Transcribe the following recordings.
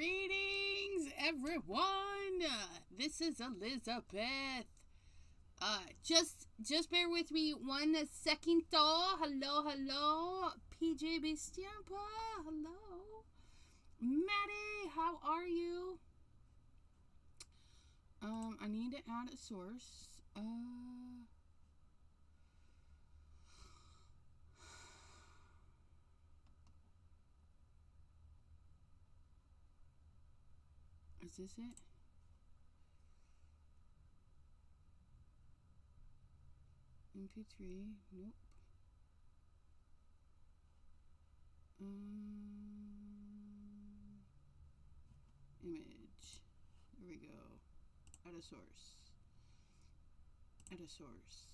Greetings, everyone. This is Elizabeth. Just bear with me 1 second. Hello, PJ Bistiampa. Hello, Maddie. How are you? I need to add a source. Is this it? MP3, nope. Image. There we go. Add a source. Add a source.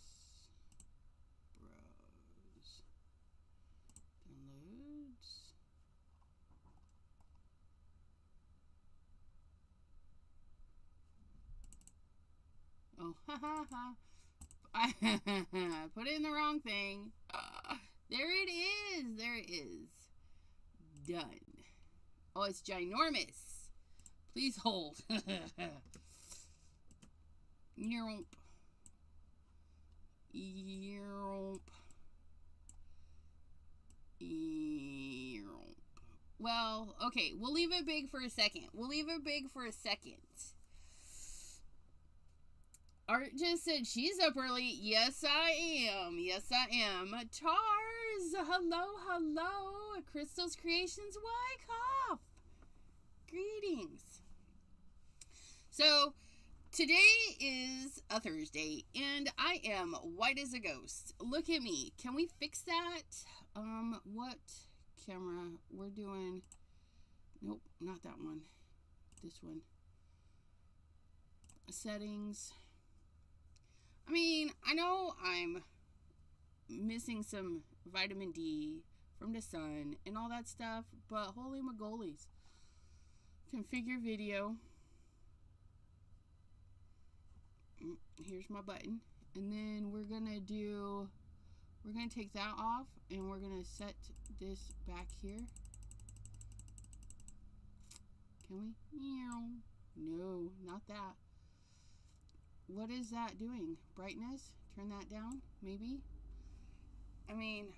Browse. Downloads. Oh, ha ha ha. I put it in the wrong thing. There it is. There it is. Done. Oh, it's ginormous. Please hold. Yerp. Yerp. Yerp. Well, okay. We'll leave it big for a second. Art just said she's up early. Yes, I am. Tars, hello. Crystal's Creations, Wyckoff. Greetings. So, today is a Thursday, and I am white as a ghost. Look at me. Can we fix that? What camera? We're doing... Nope, not that one. This one. Settings... I mean, I know I'm missing some vitamin D from the sun and all that stuff, but holy magolies. Configure video. Here's my button. And then we're going to take that off and we're going to set this back here. Can we? No, not that. What is that doing? Brightness? Turn that down, maybe? I mean,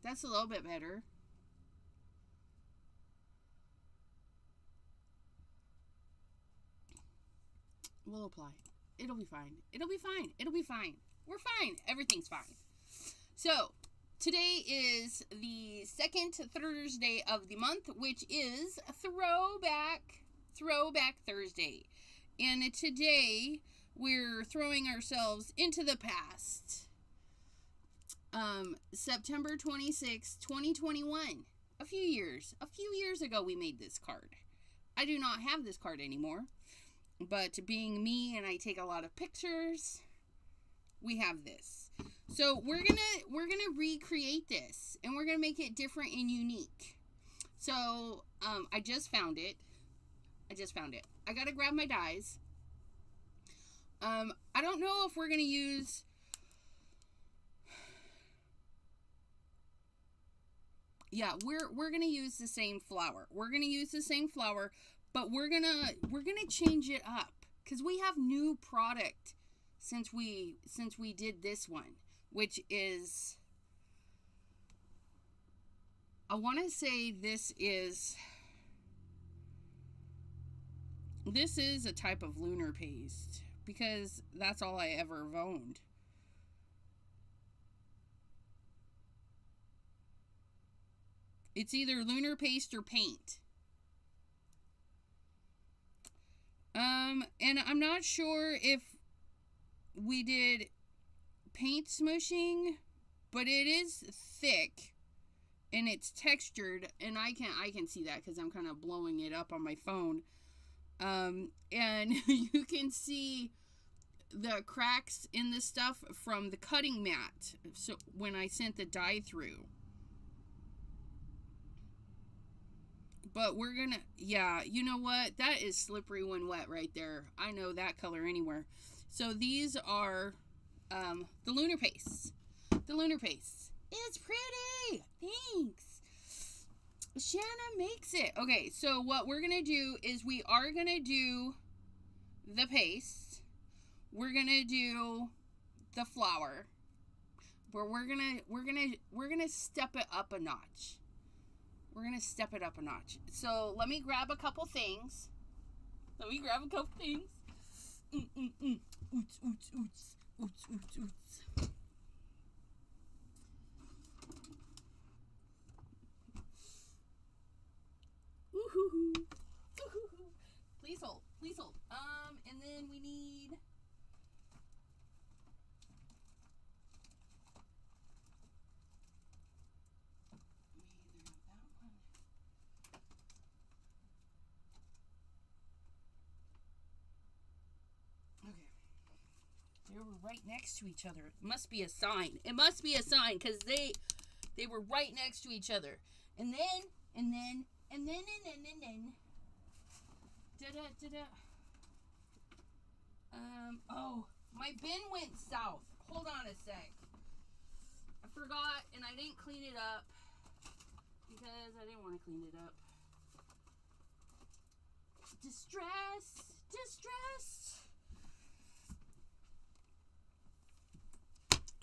that's a little bit better. We'll apply. It'll be fine. We're fine. Everything's fine. So, today is the second Thursday of the month, which is Throwback Thursday. And today... we're throwing ourselves into the past. September 26, 2021. A few years ago we made this card. I do not have this card anymore. But being me and I take a lot of pictures, we have this. So we're gonna recreate this and we're gonna make it different and unique. So I just found it. I gotta grab my dies. I don't know if we're going to use... Yeah, we're going to use the same flower. But we're going to change it up cuz we have new product since we did this one, which is, I want to say this is a type of lunar paste. Because that's all I ever have owned. It's either lunar paste or paint. And I'm not sure if we did paint smushing, but it is thick and it's textured, and I can see that because I'm kind of blowing it up on my phone. And you can see the cracks in the stuff from the cutting mat. So when I sent the dye through. But we're gonna, yeah, you know what? That is slippery when wet right there. I know that color anywhere. So these are, the lunar paste. It's pretty. Thanks. Shanna makes it. Okay, so what we're gonna do is we are gonna do the paste. We're gonna do the flour. But we're gonna step it up a notch. We're gonna step it up a notch. So let me grab a couple things. Oots, oots, oots. Oots, oots, oots. Ooh-hoo-hoo. Ooh-hoo-hoo. Please hold. Please hold. And then we need... They were right next to each other. It must be a sign. It must be a sign because they were right next to each other. And then. Da-da. Oh, my bin went south. Hold on a sec. I forgot and I didn't clean it up because I didn't want to clean it up. Distress.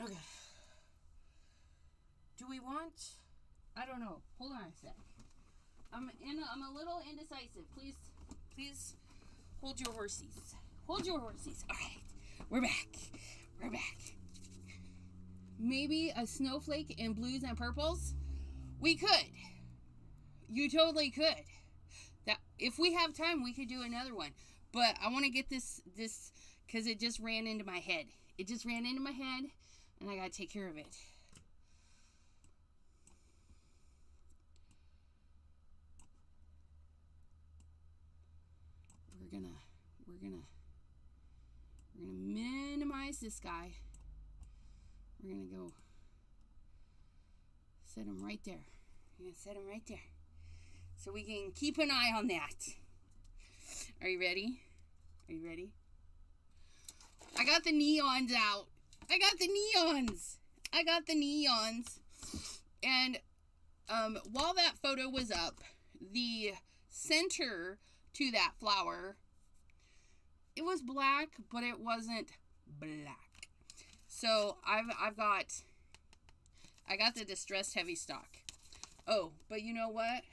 Okay. Do we want? I don't know. Hold on a sec. I'm a little indecisive. Please hold your horsies. Hold your horsies. All right. We're back. Maybe a snowflake in blues and purples? We could. You totally could. That if we have time, we could do another one. But I want to get this because it just ran into my head. And I gotta take care of it. We're gonna minimize this guy. We're gonna go set him right there. So we can keep an eye on that. Are you ready? I got the neons out. I got the neons. And while that photo was up, the center to that flower, it was black, but it wasn't black. So I got the distressed heavy stock. Oh, but you know what?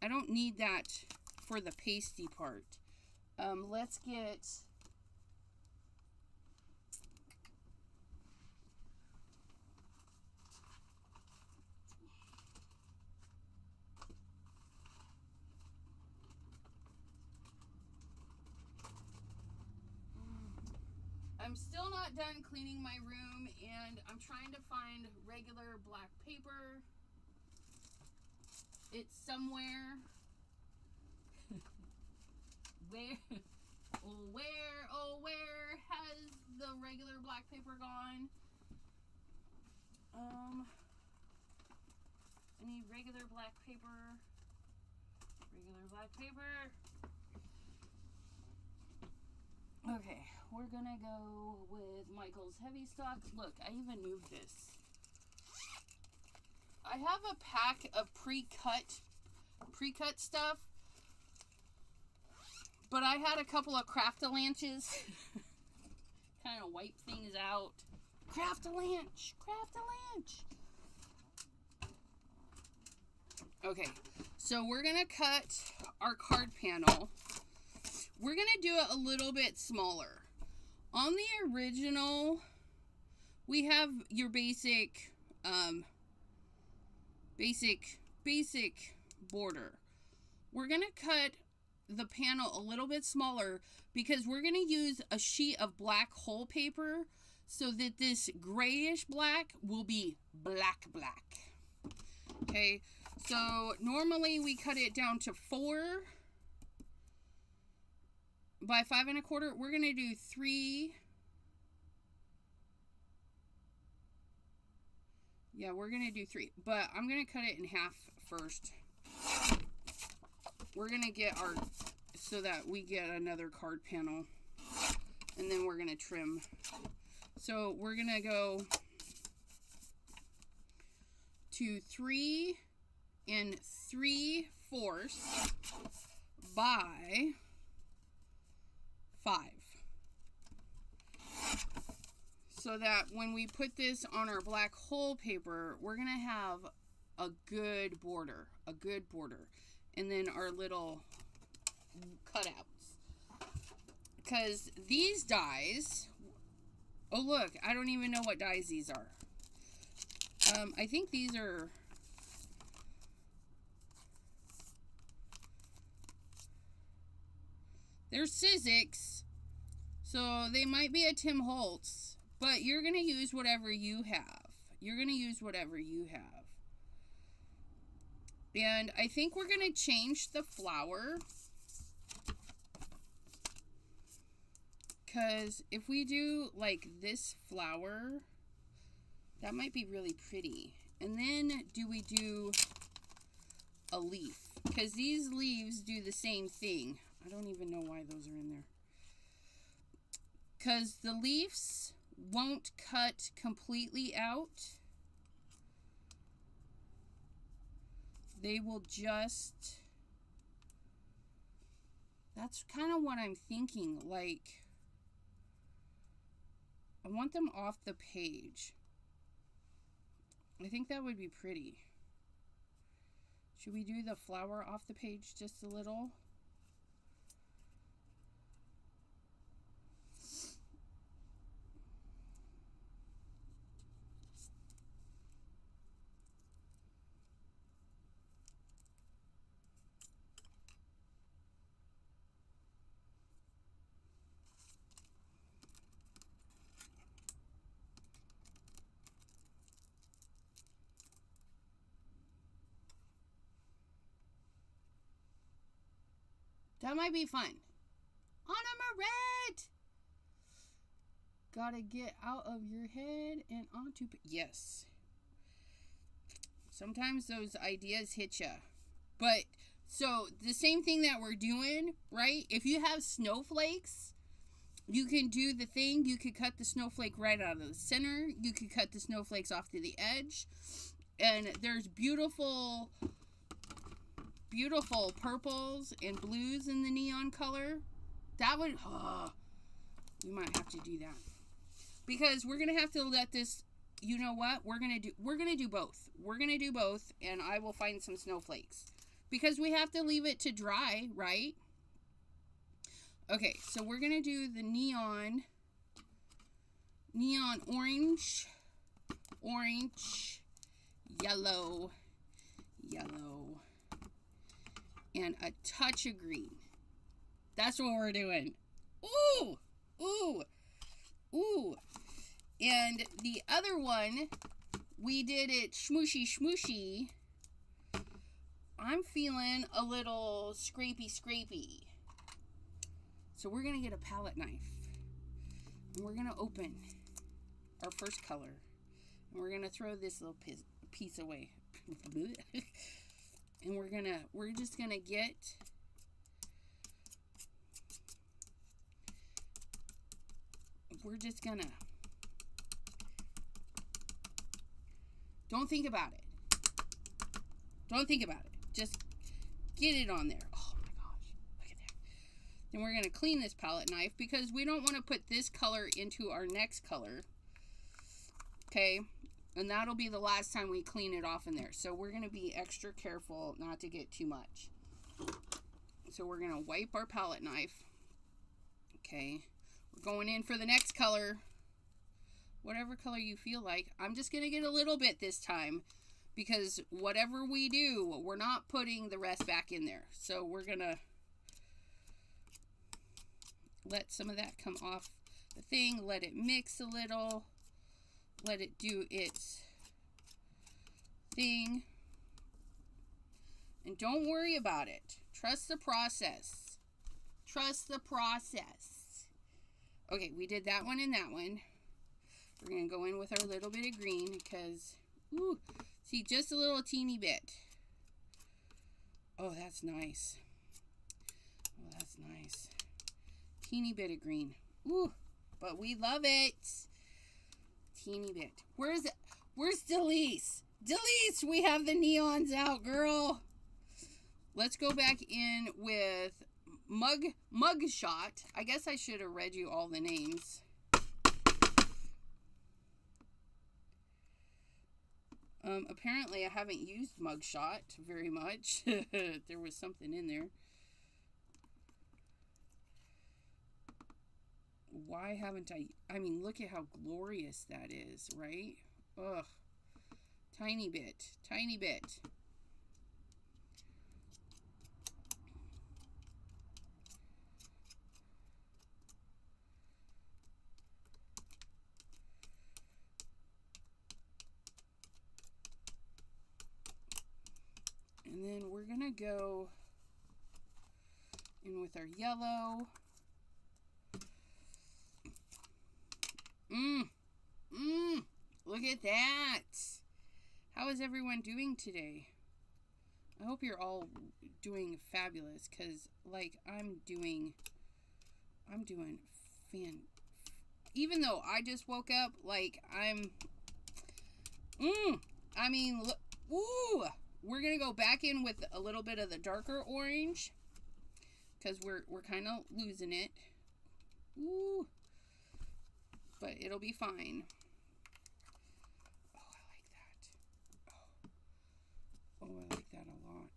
I don't need that for the pasty part. Let's get... I'm still not done cleaning my room, and I'm trying to find regular black paper. It's somewhere. Where has the regular black paper gone? I need regular black paper. Okay, we're gonna go with Michael's heavy stock. Look, I even moved this. I have a pack of pre-cut stuff, but I had a couple of craft-a-lanches kind of wipe things out. Craft-a-lanch. Okay, so we're gonna cut our card panel. We're gonna do it a little bit smaller. On the original, we have your basic border. We're gonna cut the panel a little bit smaller because we're gonna use a sheet of black whole paper so that this grayish black will be black. Okay, so normally we cut it down to 4 by 5 1/4. We're gonna do 3. Yeah, we're gonna do 3, but I'm gonna cut it in half first. We're gonna get so that we get another card panel, and then we're gonna trim. So we're gonna go to 3 in 3/4 by 5. So that when we put this on our black hole paper, we're going to have a good border. And then our little cutouts. Because these dies... Oh, look. I don't even know what dies these are. I think these are... They're Sizzix. So they might be a Tim Holtz. But you're going to use whatever you have. And I think we're going to change the flower. Because if we do like this flower, that might be really pretty. And then do we do a leaf? Because these leaves do the same thing. I don't even know why those are in there. Because the leaves won't cut completely out. They will just... That's kind of what I'm thinking. Like, I want them off the page. I think that would be pretty. Should we do the flower off the page just a little? That might be fun. Anna Maret! Gotta get out of your head and onto... Yes. Sometimes those ideas hit ya. But, so, the same thing that we're doing, right? If you have snowflakes, you can do the thing. You could cut the snowflake right out of the center. You could cut the snowflakes off to the edge. And there's beautiful purples and blues in the neon color. That would, we might have to do that. Because we're going to have to let this, you know what? We're going to do both. We're going to do both, and I will find some snowflakes. Because we have to leave it to dry, right? Okay, so we're going to do the neon orange, yellow, and a touch of green. That's what we're doing. Ooh! And the other one, we did it smooshy. I'm feeling a little scrapey. So we're going to get a palette knife. And we're going to open our first color. And we're going to throw this little piece away. And we're just gonna get don't think about it. Just get it on there. Oh my gosh, look at that. Then we're gonna clean this palette knife because we don't want to put this color into our next color. Okay. And that'll be the last time we clean it off in there. So we're going to be extra careful not to get too much. So we're going to wipe our palette knife. Okay. We're going in for the next color. Whatever color you feel like. I'm just going to get a little bit this time. Because whatever we do, we're not putting the rest back in there. So we're going to let some of that come off the thing. Let it mix a little. Let it do its thing. And don't worry about it. Trust the process. Okay, we did that one and that one. We're going to go in with our little bit of green because, ooh, see, just a little teeny bit. Oh, that's nice. Teeny bit of green. Ooh, but we love it. Teeny bit. Where's Delise? Delise, we have the neons out, girl. Let's go back in with Mugshot. I guess I should have read you all the names. Apparently I haven't used Mugshot very much. There was something in there. Why haven't I mean, look at how glorious that is, right? Ugh. Tiny bit. Tiny bit. And then we're going to go in with our yellow. Look at that. How is everyone doing today? I hope you're all doing fabulous, because, like, I'm doing even though I just woke up, like, I mean, look, ooh, we're going to go back in with a little bit of the darker orange, because we're kind of losing it. Ooh. But it'll be fine. Oh, I like that. Oh, I like that a lot.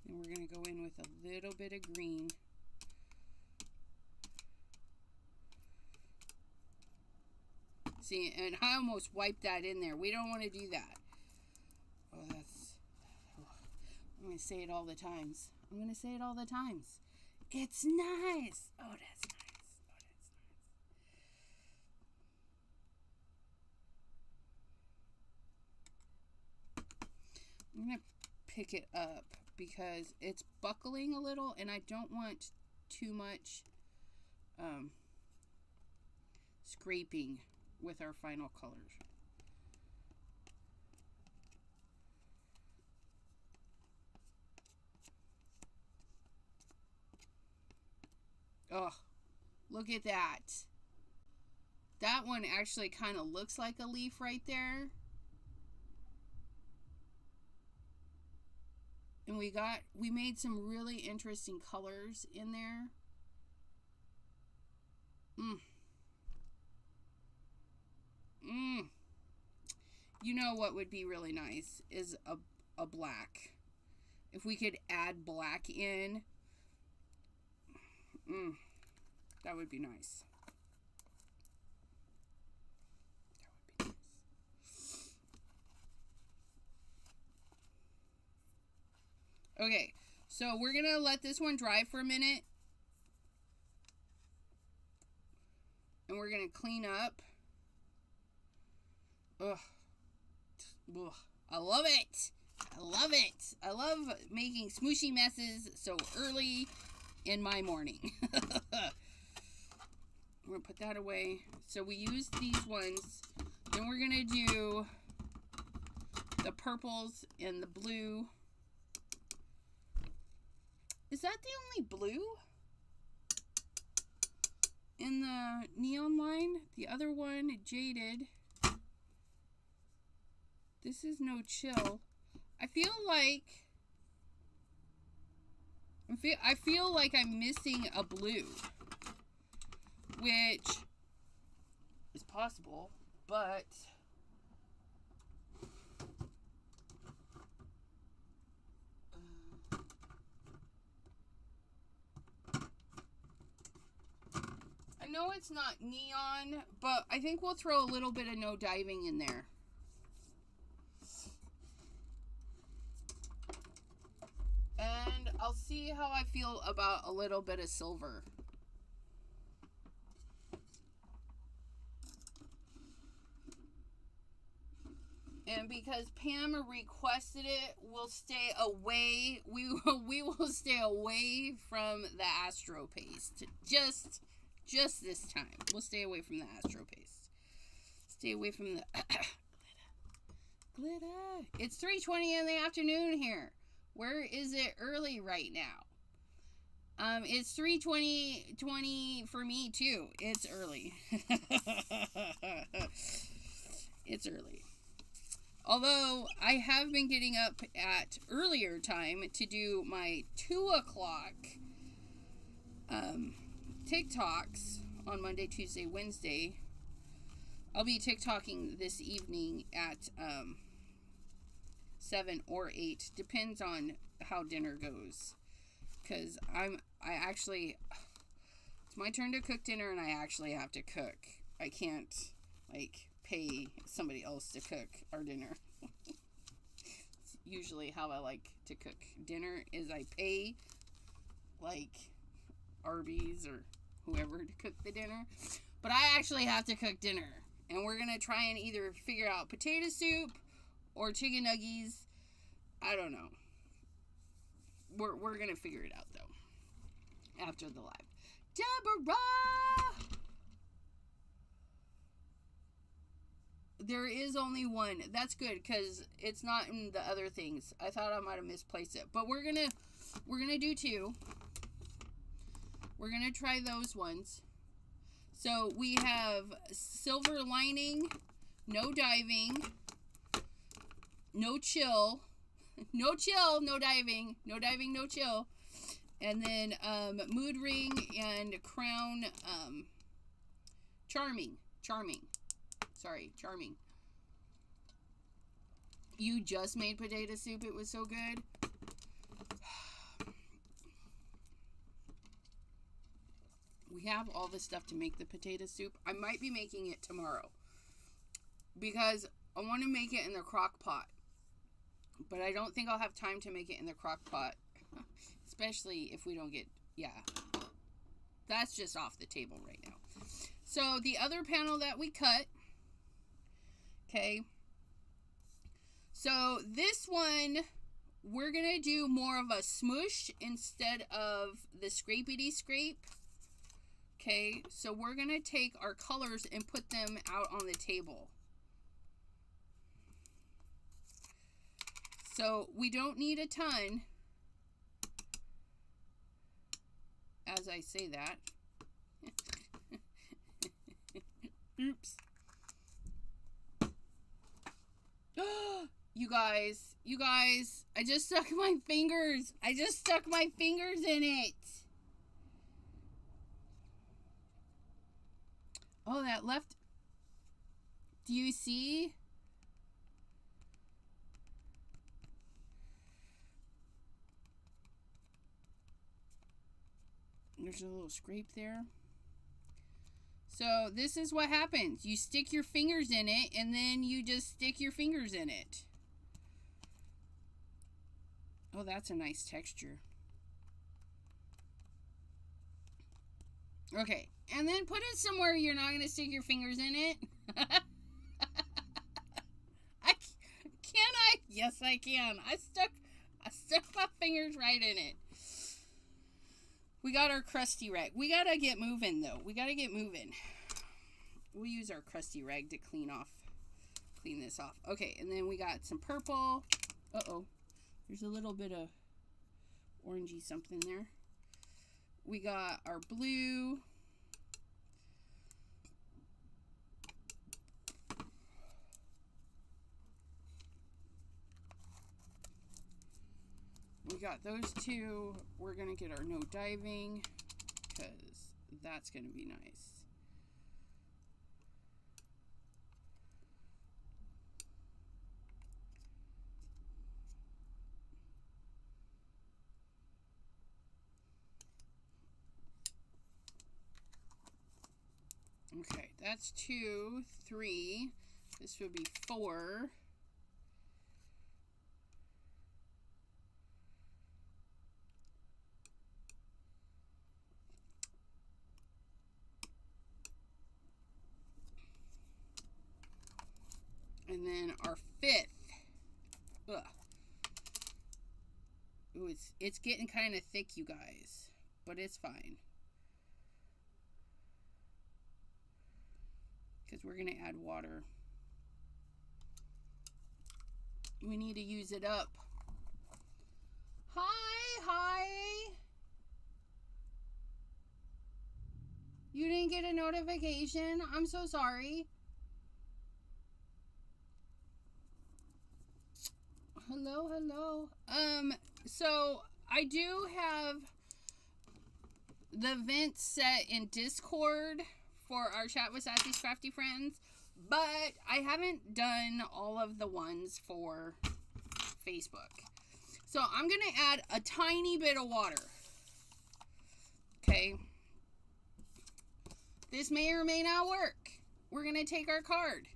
And we're going to go in with a little bit of green. See, and I almost wiped that in there. We don't want to do that. Oh, that's... Oh, I'm going to say it all the times. I'm going to say it all the times. It's nice. Oh, that's nice. Oh, that's nice. I'm going to pick it up because it's buckling a little, and I don't want too much scraping with our final colors. Oh, look at that. That one actually kind of looks like a leaf right there. And we made some really interesting colors in there. You know what would be really nice is a black. If we could add black in, that would be nice. That would be nice. Okay, so we're gonna let this one dry for a minute. And we're gonna clean up. Ugh. Ugh. I love it. I love it. I love making smooshy messes so early in my morning. We're going to put that away. So we use these ones. Then we're going to do the purples and the blue. Is that the only blue in the neon line? The other one, jaded. This is no chill. I feel like I'm missing a blue, which is possible, but I know it's not neon, but I think we'll throw a little bit of no diving in there. And I'll see how I feel about a little bit of silver. And because Pam requested it, we'll stay away. We will stay away from the Astro Paste. Just this time. We'll stay away from the Astro Paste. Stay away from the Glitter. It's 3:20 in the afternoon here. Where is it early right now? It's 3:20 for me too. It's early. It's early. Although I have been getting up at earlier time to do my 2 o'clock TikToks on Monday, Tuesday, Wednesday. I'll be TikToking this evening at 7 or 8. Depends on how dinner goes. Because it's my turn to cook dinner and I actually have to cook. I can't, pay somebody else to cook our dinner. It's usually how I like to cook dinner is I pay, Arby's or whoever to cook the dinner. But I actually have to cook dinner. And we're going to try and either figure out potato soup or chicken nuggies. I don't know. We're going to figure it out, though, after the live. Deborah! There is only one. That's good, because it's not in the other things. I thought I might have misplaced it. But we're gonna do 2. We're going to try those ones. So we have silver lining, no diving, no chill, no chill, no diving, no diving, no chill. And then mood ring and crown charming. Sorry, charming. You just made potato soup. It was so good. We have all the stuff to make the potato soup. I might be making it tomorrow because I want to make it in the crock pot. But I don't think I'll have time to make it in the crock pot. Especially if we don't get... Yeah. That's just off the table right now. So the other panel that we cut... Okay. So this one... We're going to do more of a smoosh instead of the scrapey scrape. Okay, so we're going to take our colors and put them out on the table. So we don't need a ton, as I say that. Oops. You guys, I just stuck my fingers. I just stuck my fingers in it. Oh, that left. Do you see? There's a little scrape there. So this is what happens. You stick your fingers in it, and then you just stick your fingers in it. Oh, that's a nice texture. Okay, and then put it somewhere you're not going to stick your fingers in it. Can I? Yes, I can. I stuck my fingers right in it. We got our crusty rag. We got to get moving, though. We got to get moving. We'll use our crusty rag to clean this off. Okay, and then we got some purple. Uh-oh. There's a little bit of orangey something there. We got our blue. We got those two. We're going to get our no diving because that's going to be nice. Okay, that's 2, 3. This would be 4. And then our 5th. Ugh. Ooh, it's getting kind of thick, you guys, but it's fine. Because we're going to add water. We need to use it up. Hi. You didn't get a notification? I'm so sorry. Hello. So I do have the event set in Discord for our chat with Sassy's Crafty Friends, but I haven't done all of the ones for Facebook. So I'm going to add a tiny bit of water. Okay. This may or may not work. We're going to take our card.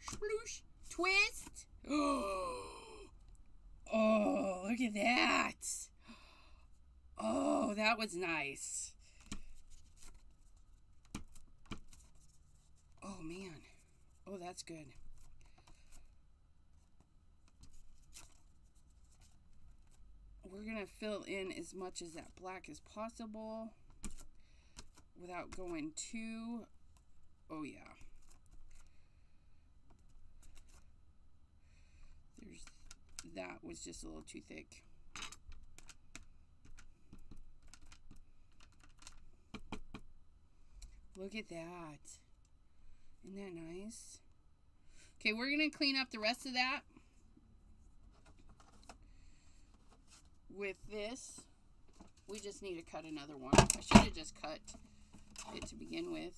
Sploosh. Twist. Oh, look at that. Oh, that was nice. Oh, man. Oh, that's good. We're going to fill in as much as that black as possible without going too... Oh, yeah. That was just a little too thick. Look at that. Isn't that nice? Okay, we're going to clean up the rest of that with this. We just need to cut another one. I should have just cut it to begin with,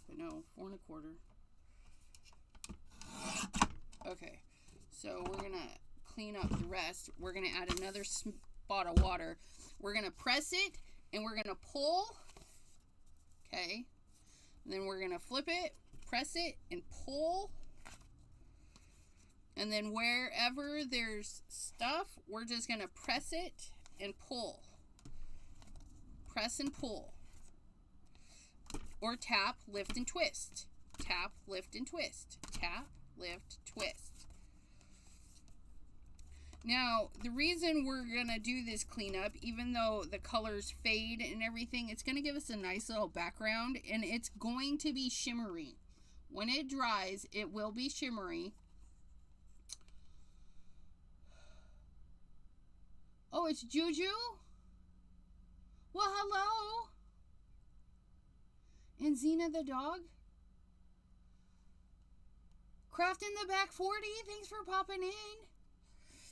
but no, 4 1/4. Okay, so we're going to clean up the rest. We're going to add another spot of water. We're going to press it and we're going to pull. Okay. And then we're going to flip it, press it, and pull. And then wherever there's stuff, we're just going to press it and pull. Press and pull. Or tap, lift, and twist. Tap, lift, and twist. Tap, lift, twist. Now, the reason we're going to do this cleanup, even though the colors fade and everything, it's going to give us a nice little background, and it's going to be shimmery. When it dries, it will be shimmery. Oh, it's Juju? Well, hello. And Zena the dog? Crafting the Back 40, thanks for popping in.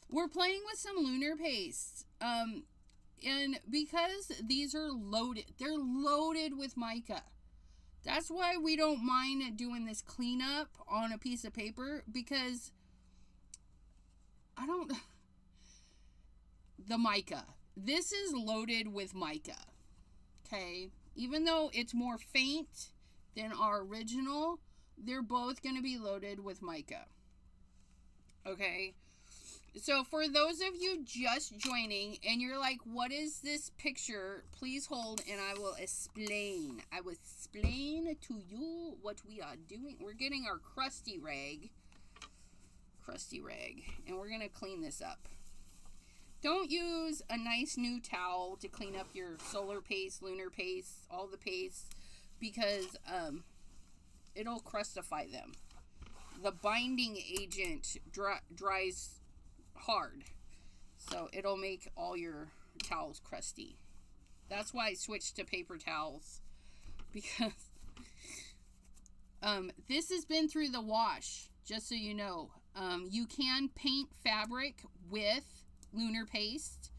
We're playing with some lunar paste. And because these are loaded, they're loaded with mica. That's why we don't mind doing this cleanup on a piece of paper, because the mica. This is loaded with mica. Okay? Even though it's more faint than our original, they're both going to be loaded with mica. Okay? So for those of you just joining and you're like, what is this picture? Please hold and I will explain. I will explain to you what we are doing. We're getting our crusty rag. And we're going to clean this up. Don't use a nice new towel to clean up your solar paste, lunar paste, all the paste, because it'll crustify them. The binding agent dries hard, so it'll make all your towels crusty. That's why I switched to paper towels, because this has been through the wash, just so you know. You can paint fabric with lunar paste.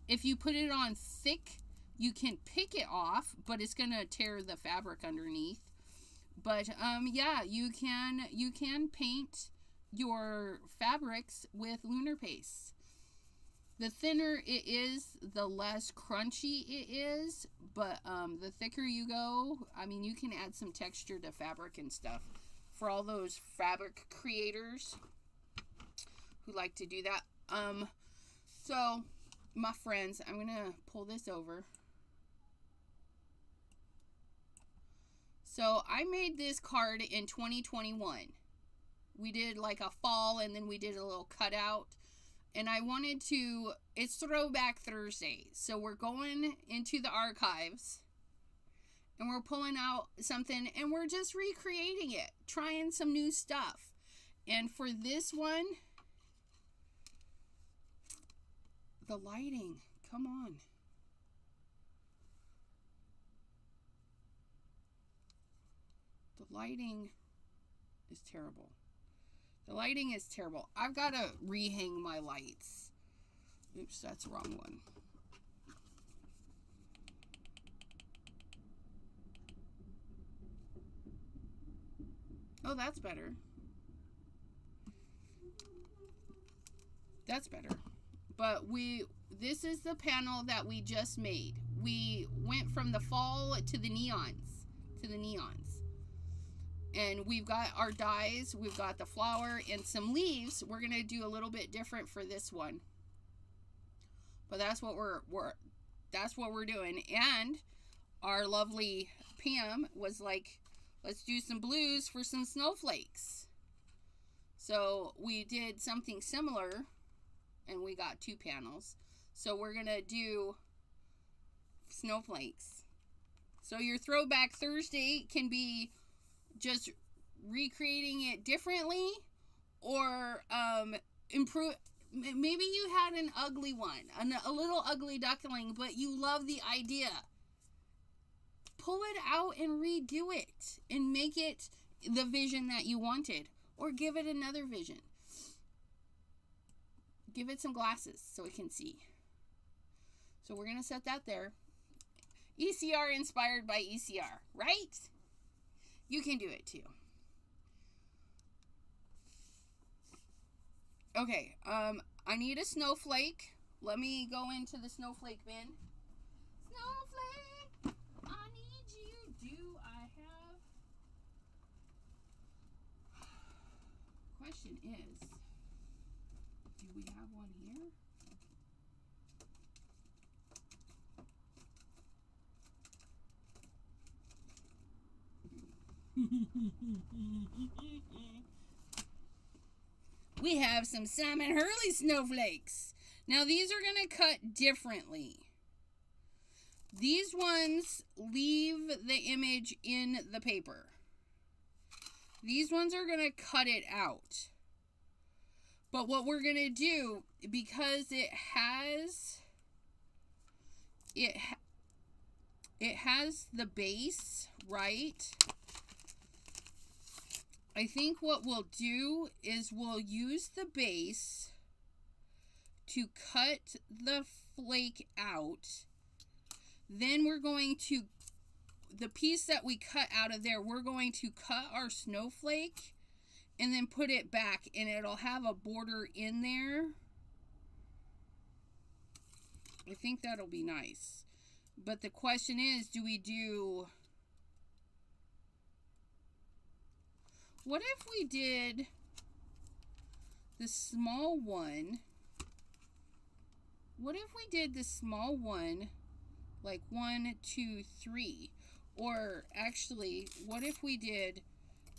If you put it on thick, you can pick it off, but it's gonna tear the fabric underneath. But yeah, you can paint your fabrics with lunar paste. The thinner it is, the less crunchy it is, but the thicker you go, I mean, you can add some texture to fabric and stuff. For all those fabric creators who like to do that. So, my friends, I'm gonna pull this over. So, I made this card in 2021. We did like a fall, and then we did a little cutout. And I wanted to, it's Throwback Thursday. So we're going into the archives. And we're pulling out something, and we're just recreating it. Trying some new stuff. And for this one, The lighting. Come on. The lighting is terrible. The lighting is terrible. I've got to rehang my lights. Oops, that's the wrong one. Oh, that's better. That's better. But this is the panel that we just made. We went from the fall to the neons. And we've got our dyes, we've got the flower and some leaves. We're going to do a little bit different for this one. But that's what we're doing. And our lovely Pam was like, let's do some blues for some snowflakes. So we did something similar, and we got 2 panels. So we're going to do snowflakes. So your Throwback Thursday can be just recreating it differently, or improve. Maybe you had an ugly one, a little ugly duckling, but you love the idea. Pull it out and redo it and make it the vision that you wanted, or give it another vision. Give it some glasses so it can see. So we're going to set that there. ECR inspired by ECR, right? You can do it too. Okay, I need a snowflake. Let me go into the snowflake bin. Snowflake, I need you. Do I have... Question is, do we have one here? We have some Simon Hurley snowflakes. Now these are going to cut differently. These ones leave the image in the paper. These ones are going to cut it out. But what we're going to do, because it has the base, right? I think what we'll do is we'll use the base to cut the flake out. Then we're going to, the piece that we cut out of there, we're going to cut our snowflake and then put it back, and it'll have a border in there. I think that'll be nice. But the question is, do we do... What if we did the small one? What if we did the small one like 1, 2, 3? Or actually, what if we did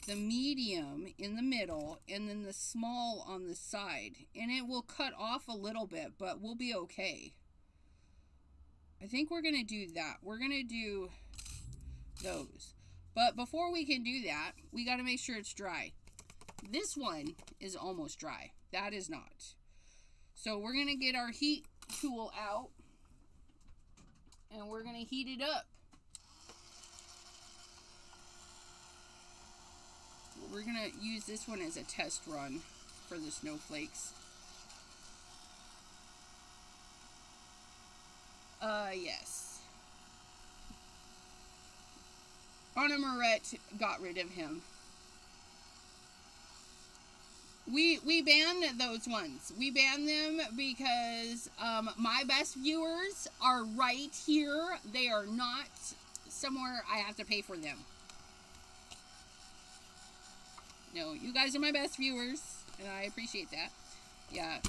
the medium in the middle and then the small on the side? And it will cut off a little bit, but we'll be okay. I think we're going to do that. We're going to do those. But before we can do that, we got to make sure it's dry. This one is almost dry. That is not. So we're going to get our heat tool out, and we're going to heat it up. We're going to use this one as a test run for the snowflakes. Yes. Anna Moret got rid of him. We banned those ones. We banned them because my best viewers are right here. They are not somewhere I have to pay for them. No, you guys are my best viewers, and I appreciate that. Yeah.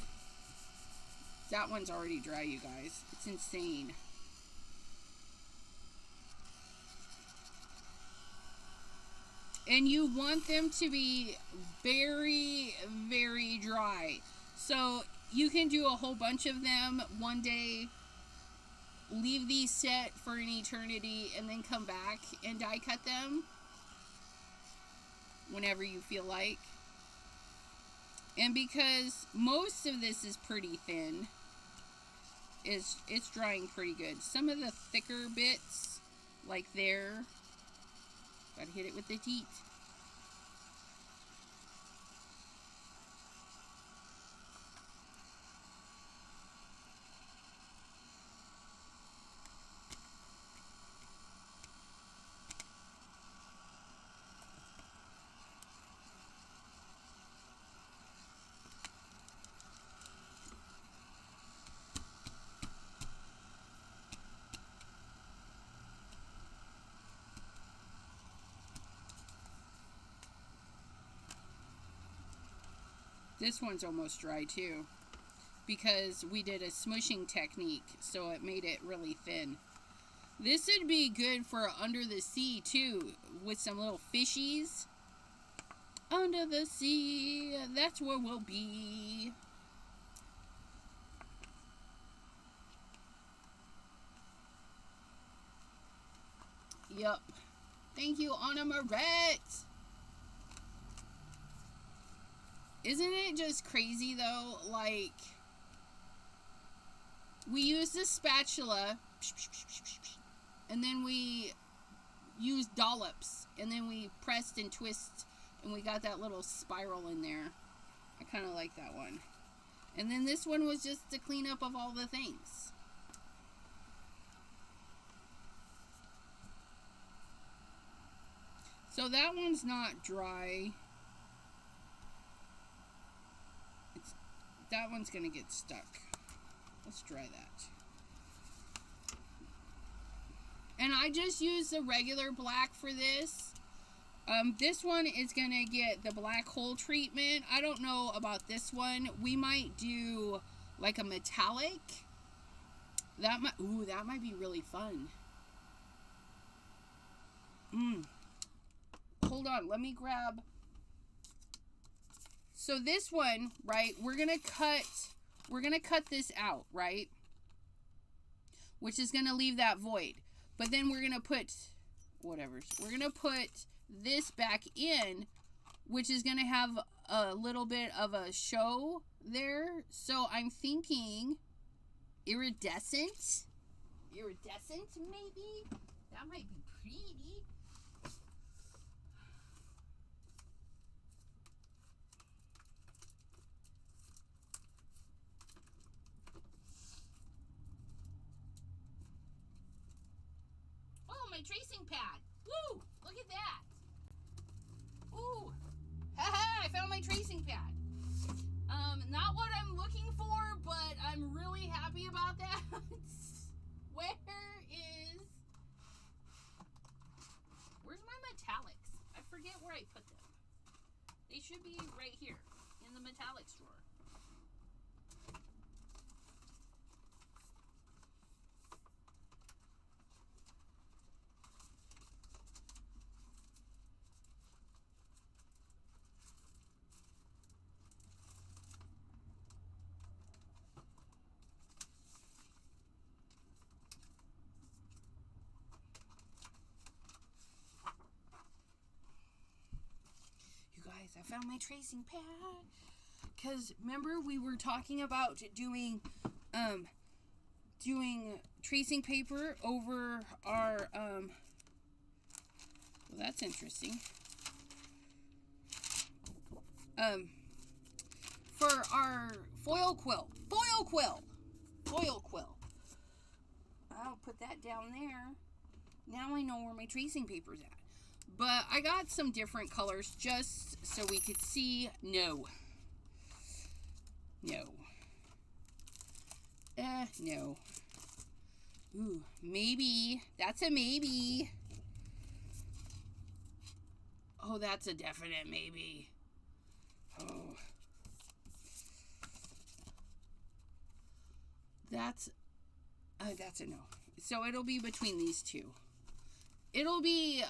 That one's already dry, you guys. It's insane. And you want them to be very, very dry. So you can do a whole bunch of them one day, leave these set for an eternity, and then come back and die cut them whenever you feel like. And because most of this is pretty thin, it's drying pretty good. Some of the thicker bits, like there, gotta hit it with the teat. This one's almost dry too, because we did a smushing technique, so it made it really thin. This would be good for under the sea too, with some little fishies. Under the sea, that's where we'll be. Yup. Thank you, Anna Moret. Isn't it just crazy though? Like, we used a spatula, and then we used dollops, and then we pressed and twist, and we got that little spiral in there. I kind of like that one. And then this one was just the cleanup of all the things. So that one's not dry. That one's gonna get stuck. Let's dry that. And I just used the regular black for this. This one is gonna get the black hole treatment. I don't know about this one. We might do like a metallic. That might be really fun. Hold on, let me grab. So this one, right, we're gonna cut this out, right? Which is gonna leave that void. But then we're gonna put whatever. We're gonna put this back in, which is gonna have a little bit of a show there. So I'm thinking iridescent. Iridescent, maybe? That might be pretty. My tracing pad. Woo! Look at that. Ooh. Haha, I found my tracing pad. Not what I'm looking for, but I'm really happy about that. Where's my metallics? I forget where I put them. They should be right here in the metallics drawer. I found my tracing pad, because remember we were talking about doing tracing paper over our well, that's interesting, for our foil quill. I'll put that down there. Now I know where my tracing paper's at. But I got some different colors just so we could see. No. Ooh, maybe. That's a maybe. Oh, that's a definite maybe. Oh. That's a no. So it'll be between these two. It'll be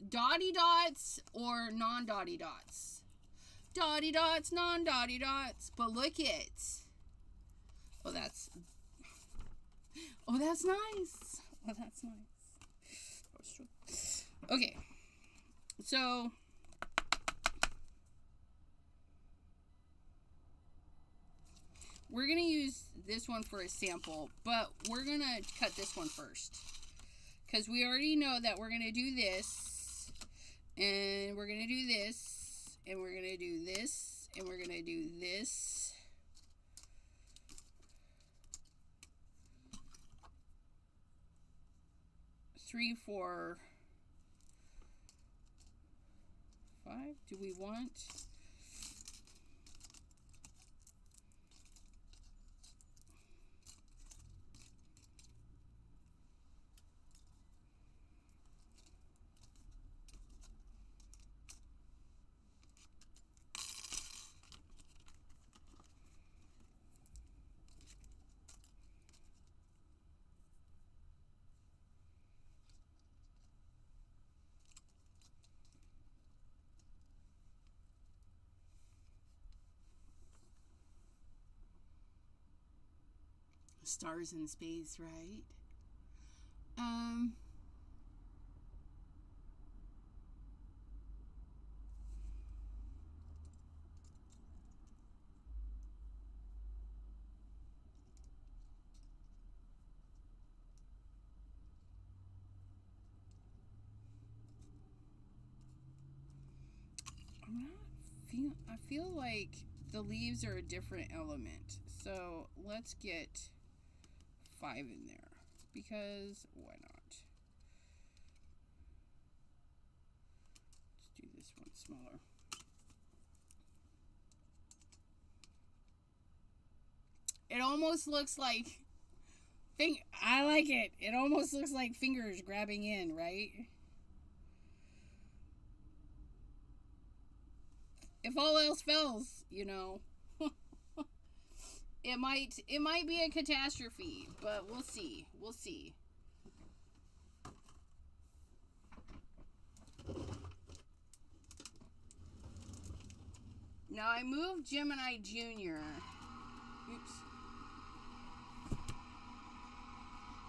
dotty dots or non-dotty dots. Dotty dots, non-dotty dots. But look it. Oh, that's nice. Oh, that's nice. Okay. So we're going to use this one for a sample, but we're going to cut this one first. Because we already know that we're going to do this, and we're going to do this, and we're going to do this, and we're going to do this. Three, 4, 5. Do we want... Stars in space, right? I feel like the leaves are a different element. So let's get 5 in there, because why not? Let's do this one smaller. It almost looks like I like it. It almost looks like fingers grabbing in, right? If all else fails, you know, it might be a catastrophe, but we'll see. We'll see. Now I moved Gemini Jr. Oops.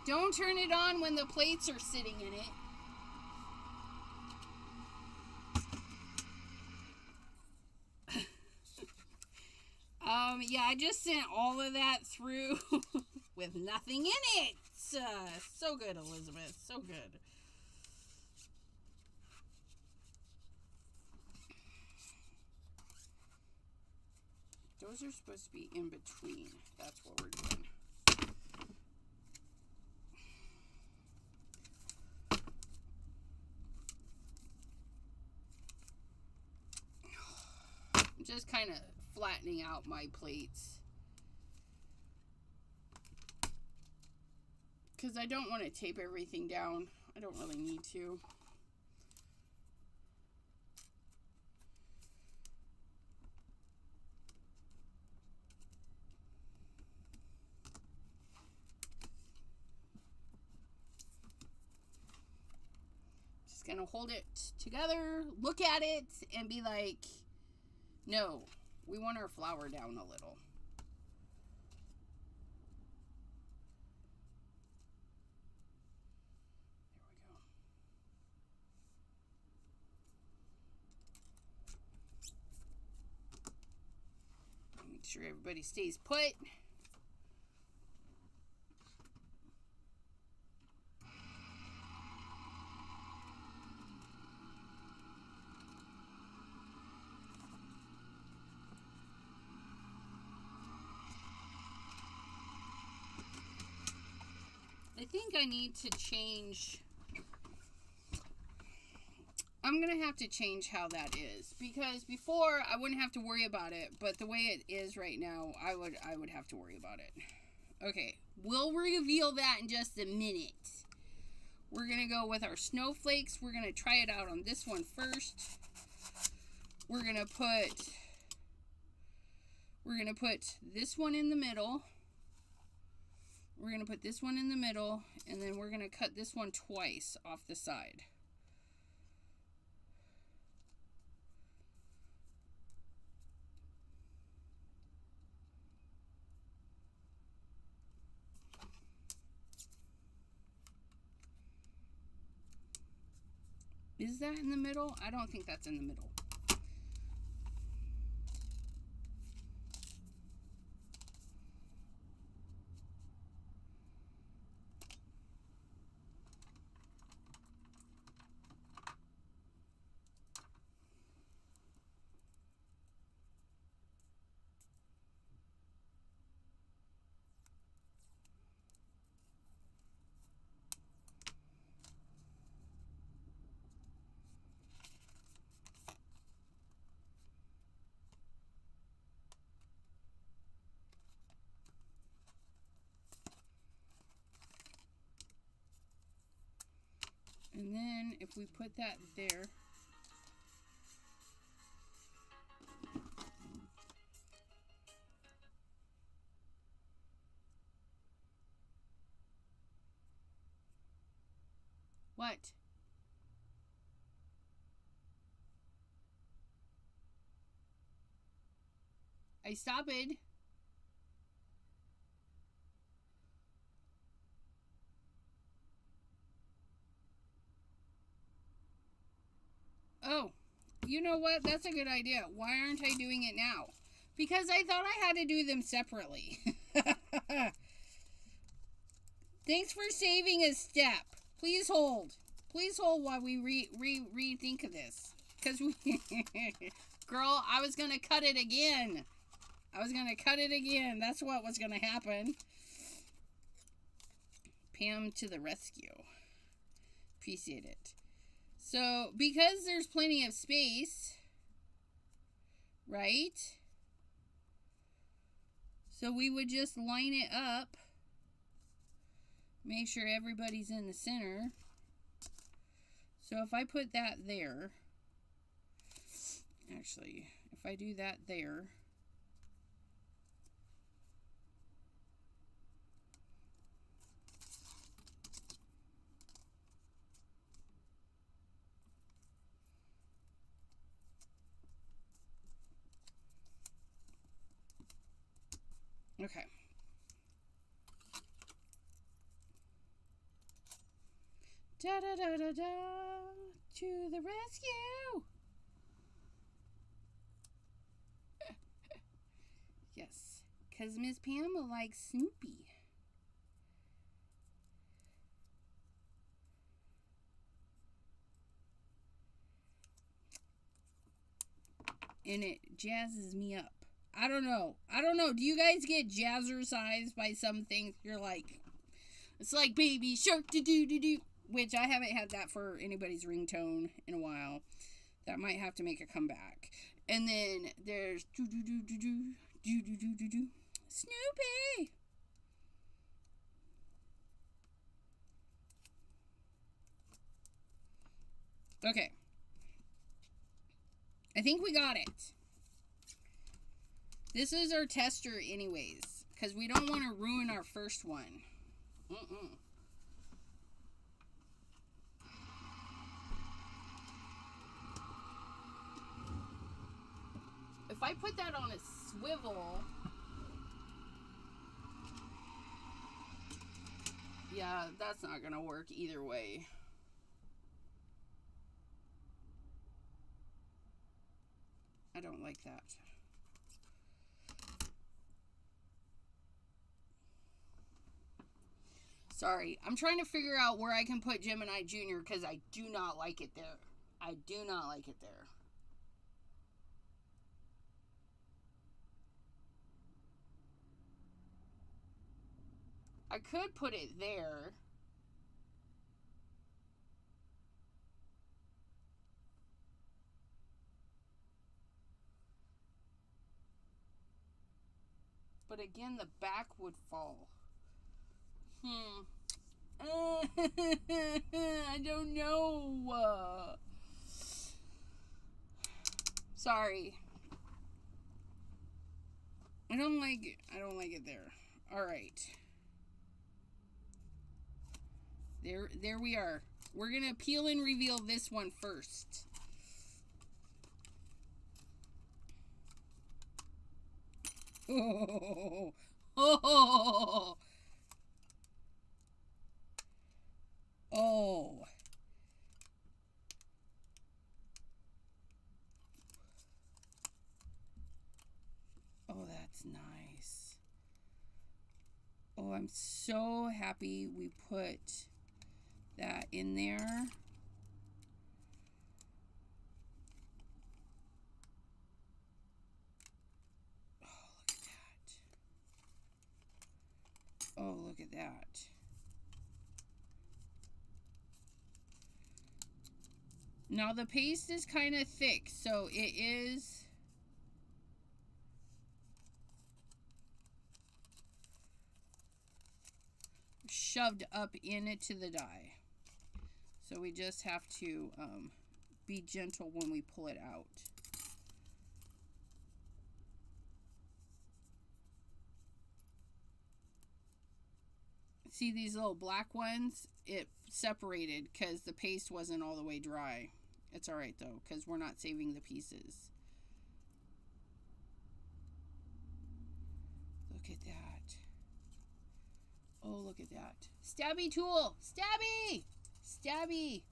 Don't turn it on when the plates are sitting in it. Yeah, I just sent all of that through with nothing in it. So good, Elizabeth. So good. Those are supposed to be in between. That's what we're doing. I'm just kind of flattening out my plates, because I don't want to tape everything down. I don't really need to. Just gonna hold it together, look at it, and be like, no, we want our flour down a little. There we go. Make sure everybody stays put. I think I need to change. I'm going to have to change how that is, because before I wouldn't have to worry about it, but the way it is right now, I would have to worry about it. Okay, we'll reveal that in just a minute. We're going to go with our snowflakes. We're going to try it out on this one first. We're going to put this one in the middle. We're going to put this one in the middle, and then we're going to cut this one twice off the side. Is that in the middle? I don't think that's in the middle. if we put that there. What? I stopped it. Oh, you know what? That's a good idea. Why aren't I doing it now? Because I thought I had to do them separately. Thanks for saving a step. Please hold. Please hold while we rethink of this. Because we... Girl, I was going to cut it again. That's what was going to happen. Pam to the rescue. Appreciate it. So, because there's plenty of space, right? So we would just line it up. Make sure everybody's in the center. So if I put that there, actually, if I do that there, okay. Da da da da da, to the rescue. Yes, because Miss Pam likes Snoopy. And it jazzes me up. I don't know. Do you guys get jazzercised by some things? You're like, it's like Baby Shark do. Which I haven't had that for anybody's ringtone in a while. That might have to make a comeback. And then there's Snoopy. Okay. I think we got it. This is our tester anyways. Because we don't want to ruin our first one. If I put that on a swivel, yeah, that's not gonna work either way. I don't like that. Sorry, I'm trying to figure out where I can put Gemini Jr. because I do not like it there. I do not like it there. I could put it there. But again, the back would fall. I don't know. Sorry. I don't like it there. All right. There we are. We're going to peel and reveal this one first. Oh. Oh. Oh. Oh, that's nice. Oh, I'm so happy we put that in there. Oh, look at that. Now the paste is kind of thick, so it is shoved up into the die. So we just have to be gentle when we pull it out. See these little black ones? It separated because the paste wasn't all the way dry. It's alright though, because we're not saving the pieces. Look at that. Oh, look at that. Stabby tool! Stabby! Stabby!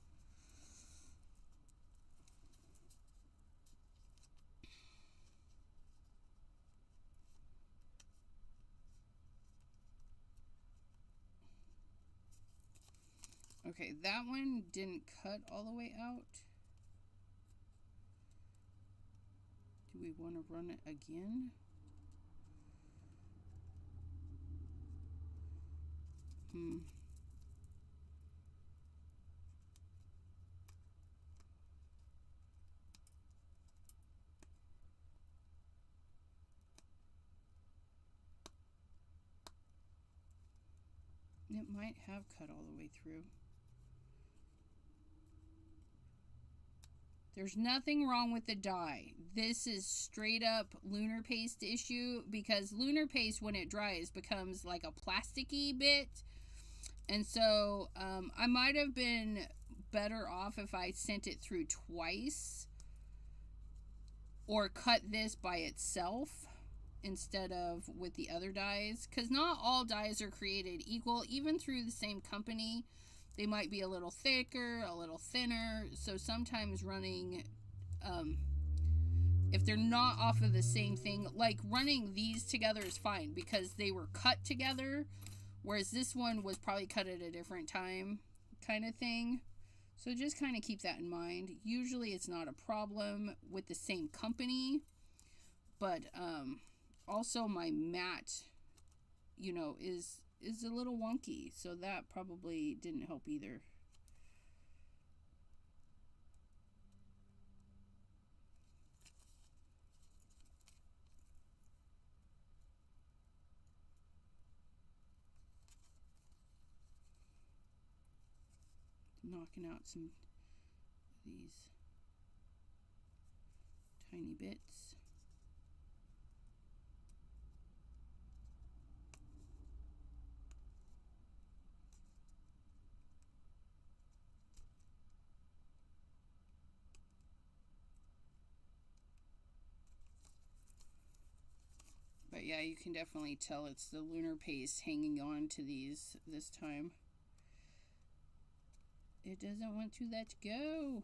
Okay, that one didn't cut all the way out. Do we want to run it again? It might have cut all the way through. There's nothing wrong with the dye. This is straight up lunar paste issue, because lunar paste, when it dries, becomes like a plasticky bit. And so I might have been better off if I sent it through twice or cut this by itself instead of with the other dyes, because not all dyes are created equal. Even through the same company, they might be a little thicker, a little thinner. So sometimes running, if they're not off of the same thing, like running these together is fine because they were cut together, whereas this one was probably cut at a different time kind of thing. So just kind of keep that in mind. Usually it's not a problem with the same company, but also my mat, you know, is a little wonky, so that probably didn't help either. Knocking out some of these tiny bits. But yeah, you can definitely tell it's the lunar paste hanging on to these this time. It doesn't want to let go.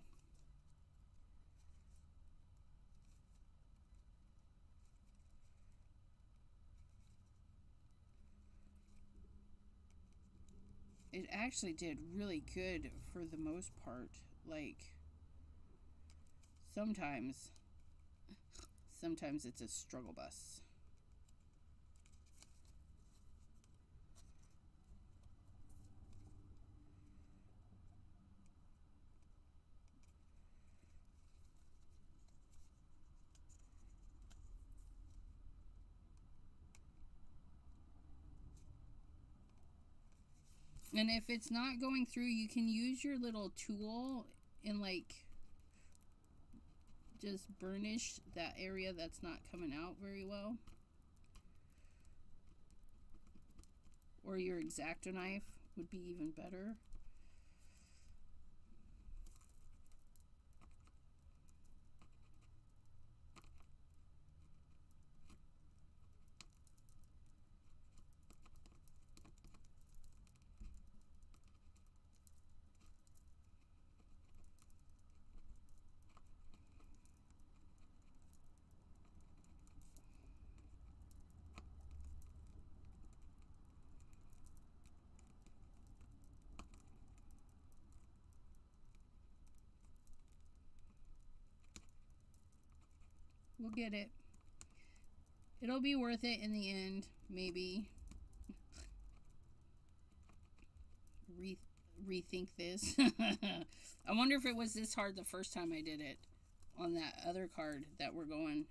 It actually did really good for the most part. Like, sometimes it's a struggle bus. And if it's not going through, you can use your little tool and like just burnish that area that's not coming out very well. Or your X-Acto knife would be even better. We'll get it. It'll be worth it in the end, maybe. Rethink this. I wonder if it was this hard the first time I did it on that other card that we're going.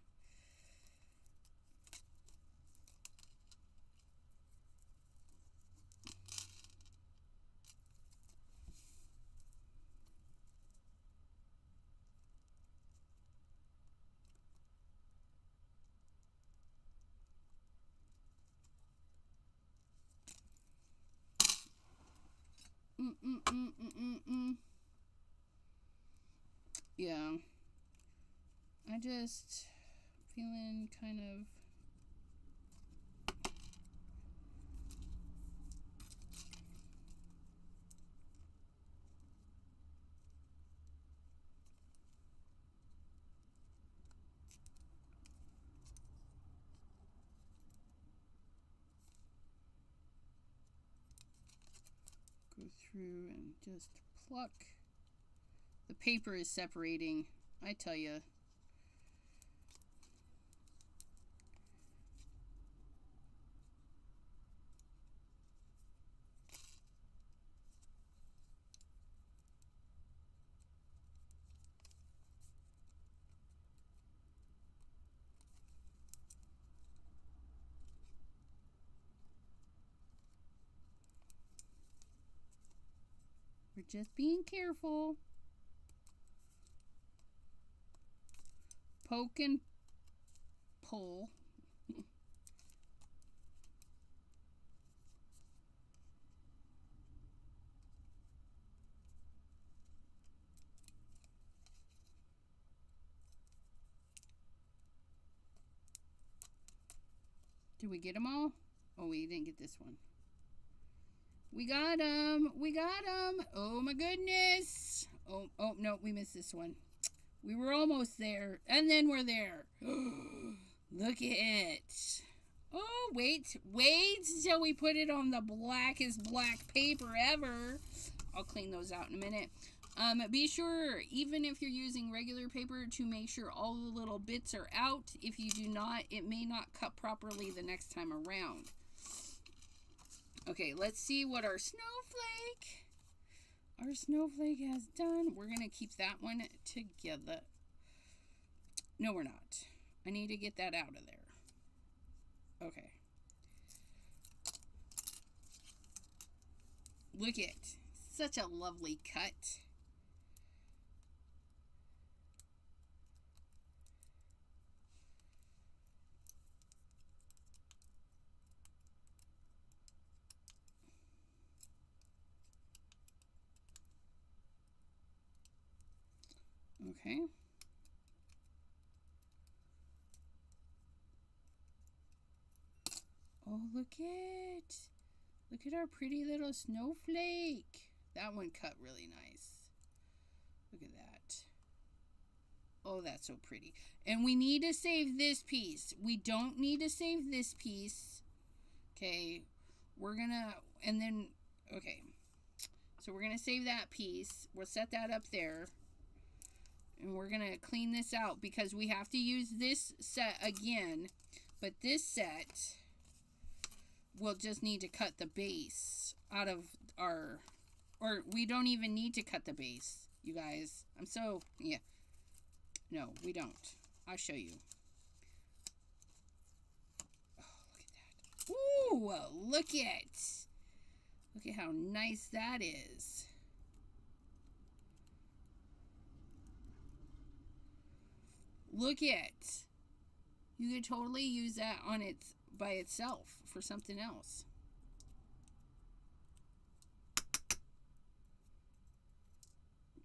Yeah. I just feeling kind of... Go through and just pluck. The paper is separating, I tell you. We're just being careful. Poke and pull. Did we get them all? Oh, we didn't get this one. We got them. We got them. Oh my goodness. Oh, no, we missed this one. We were almost there. And then we're there. Look at it. Oh, wait till we put it on the blackest black paper ever. I'll clean those out in a minute. Be sure, even if you're using regular paper, to make sure all the little bits are out. If you do not, it may not cut properly the next time around. Okay, let's see what our snowflake has done. We're going to keep that one together. No, we're not. I need to get that out of there. Okay. Look at such a lovely cut. Okay. Oh, look at our pretty little snowflake. That one cut really nice. Look at that. Oh, that's so pretty. And we need to save this piece. We don't need to save this piece. Okay. We're gonna, and then, okay. So we're gonna save that piece. We'll set that up there. And we're going to clean this out because we have to use this set again. But this set, we'll just need to cut the base out of our... Or we don't even need to cut the base, you guys. Yeah. No, we don't. I'll show you. Oh, look at that. Ooh, look at how nice that is. Look at. You could totally use that on its by itself for something else.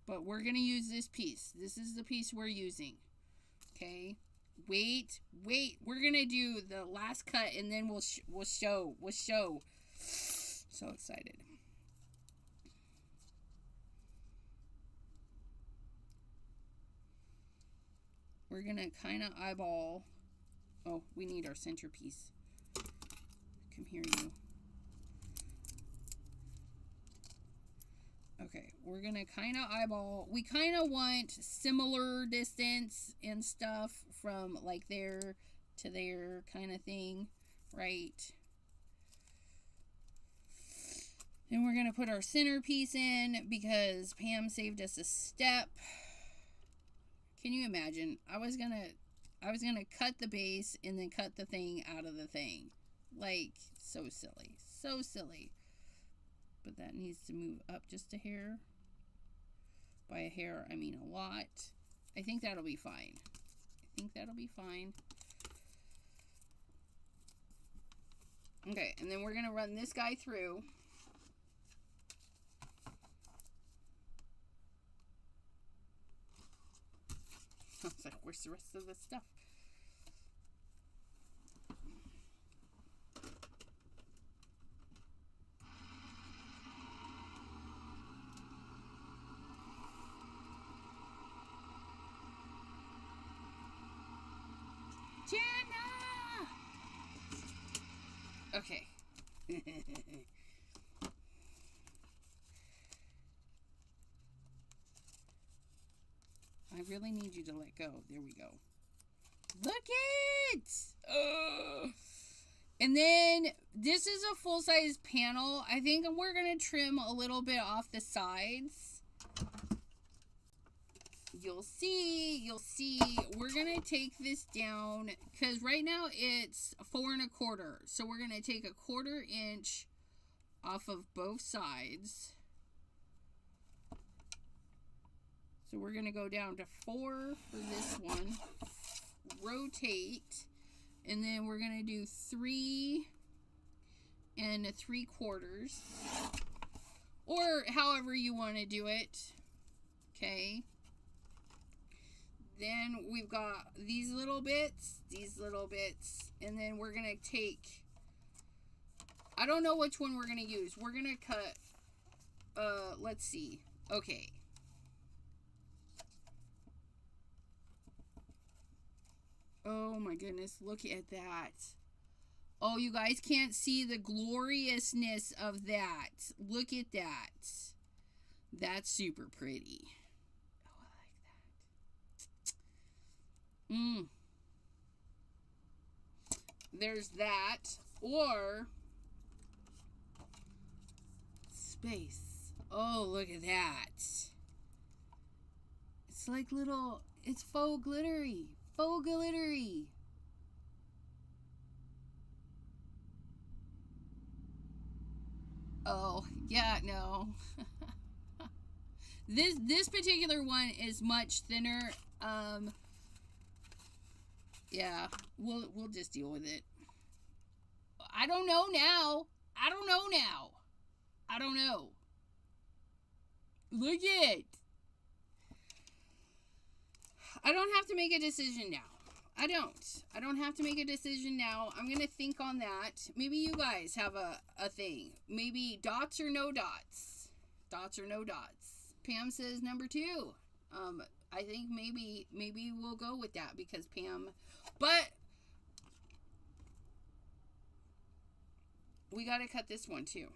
But we're going to use this piece. This is the piece we're using. Okay. Wait. We're going to do the last cut and then we'll show. So excited. We're going to kind of eyeball. Oh, we need our centerpiece. Come here, you. Okay, we're going to kind of eyeball. We kind of want similar distance and stuff from like there to there kind of thing, right? And we're going to put our centerpiece in because Pam saved us a step. Can you imagine? I was gonna cut the base and then cut the thing out of the thing. Like, so silly. So silly. But that needs to move up just a hair. By a hair, I mean a lot. I think that'll be fine. Okay, and then we're gonna run this guy through. Where's the rest of the stuff? Jenna! Okay. I really need you to let go. There we go. Look it! And then this is a full-size panel. I think we're going to trim a little bit off the sides. You'll see. We're going to take this down because right now it's 4 1/4. So we're going to take 1/4 inch off of both sides. So we're going to go down to 4 for this one. Rotate. And then we're going to do 3 3/4. Or however you want to do it. Okay. Then we've got these little bits. And then we're going to take... I don't know which one we're going to use. We're going to cut... let's see. Okay. Oh my goodness, look at that. Oh, you guys can't see the gloriousness of that. Look at that. That's super pretty. Oh, I like that. There's that. Or space. Oh, look at that. It's like little, it's faux glittery. Faux glittery. Oh, yeah, no. This particular one is much thinner. Yeah, we'll just deal with it. I don't know now. I don't know. Look it. I don't have to make a decision now. I don't have to make a decision now. I'm going to think on that. Maybe you guys have a thing. Maybe dots or no dots. Dots or no dots. Pam says number 2. I think maybe we'll go with that because Pam... But we got to cut this one too.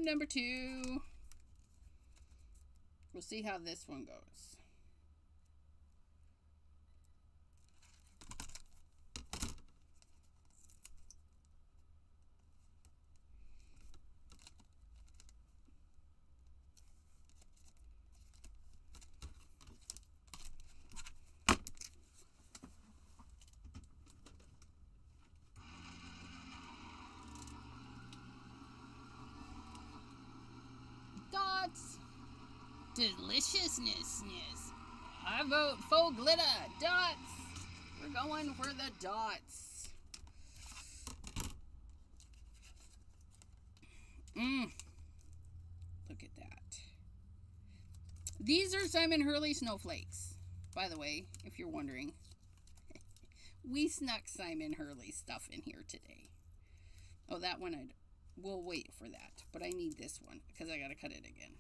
Number two. We'll see how this one goes. Deliciousness. I vote faux glitter. Dots. We're going for the dots. Look at that. These are Simon Hurley snowflakes, by the way, if you're wondering. We snuck Simon Hurley stuff in here today. Oh, that one we'll wait for that. But I need this one because I gotta cut it again.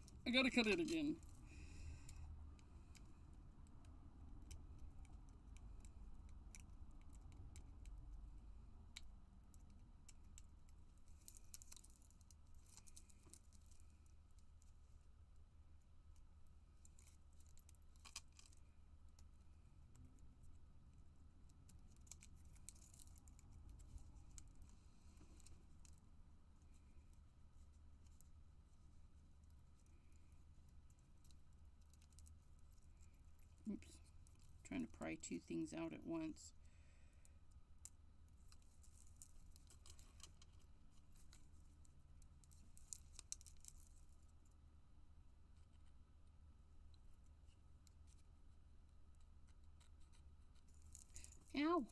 Trying to pry two things out at once. Ow.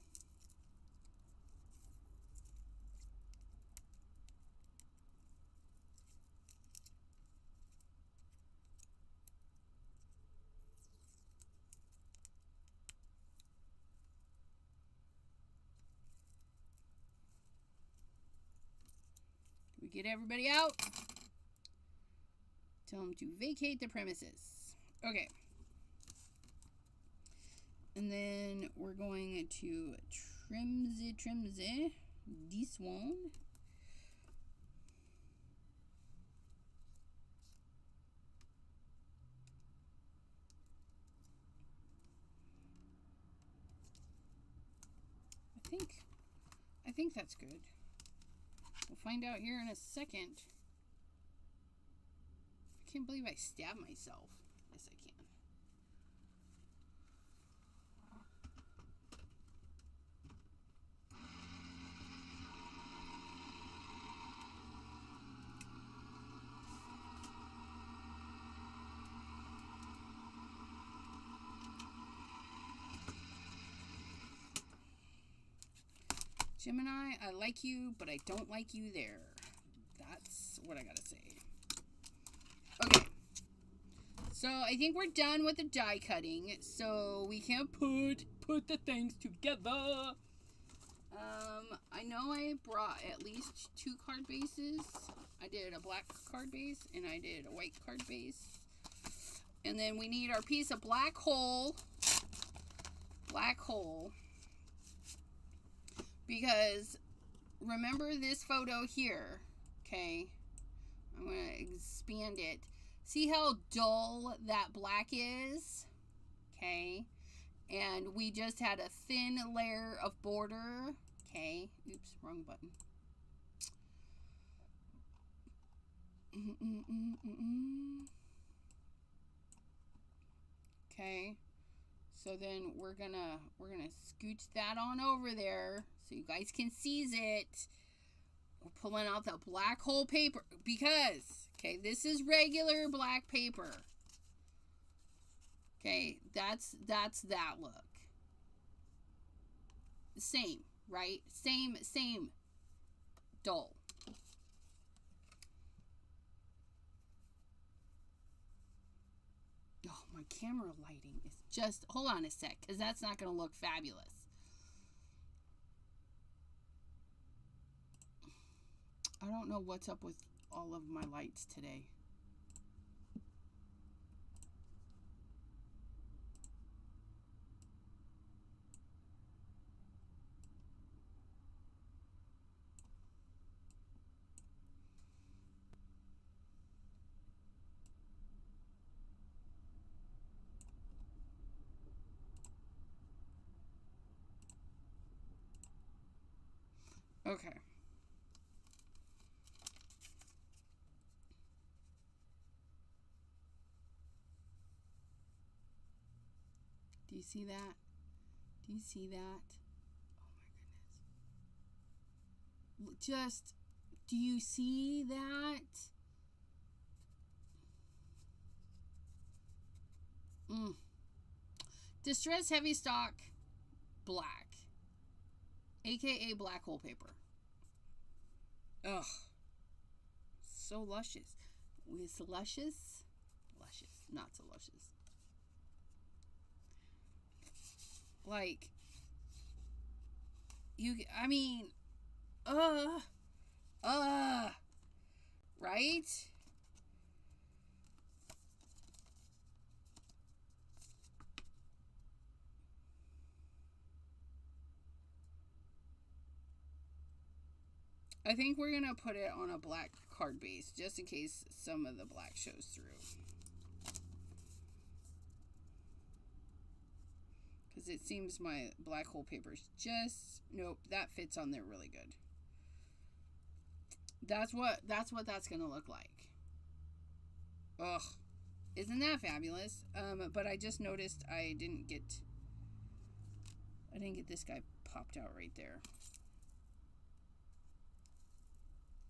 We get everybody out. Tell them to vacate the premises. Okay. And then we're going to trim this one. I think that's good. We'll find out here in a second. I can't believe I stabbed myself. Yes, I can. Gemini, I like you, but I don't like you there. That's what I gotta say. Okay. So I think we're done with the die cutting. So we can put the things together. I know I brought at least 2 card bases. I did a black card base and I did a white card base. And then we need our piece of black hole. Black hole. Because remember this photo here, okay? I'm going to expand it. See how dull that black is? Okay. And we just had a thin layer of border. Okay. Oops, wrong button. Okay. So then we're gonna scooch that on over there so you guys can seize it. We're pulling out the black hole paper because, okay, this is regular black paper. Okay, that's that look. Same, right? Same dull. Oh, my camera lighting is just, hold on a sec, because that's not going to look fabulous. I don't know what's up with all of my lights today. Okay. Do you see that? Do you see that? Oh my goodness. Just, do you see that? Distress heavy stock black. AKA black hole paper. Ugh. So luscious. It's luscious? Luscious. Not so luscious. Like, you, I mean, right? I think we're going to put it on a black card base just in case some of the black shows through. Because it seems my black hole paper's just, nope, that fits on there really good. That's what that's going to look like. Ugh. Isn't that fabulous? But I just noticed I didn't get I didn't get this guy popped out right there.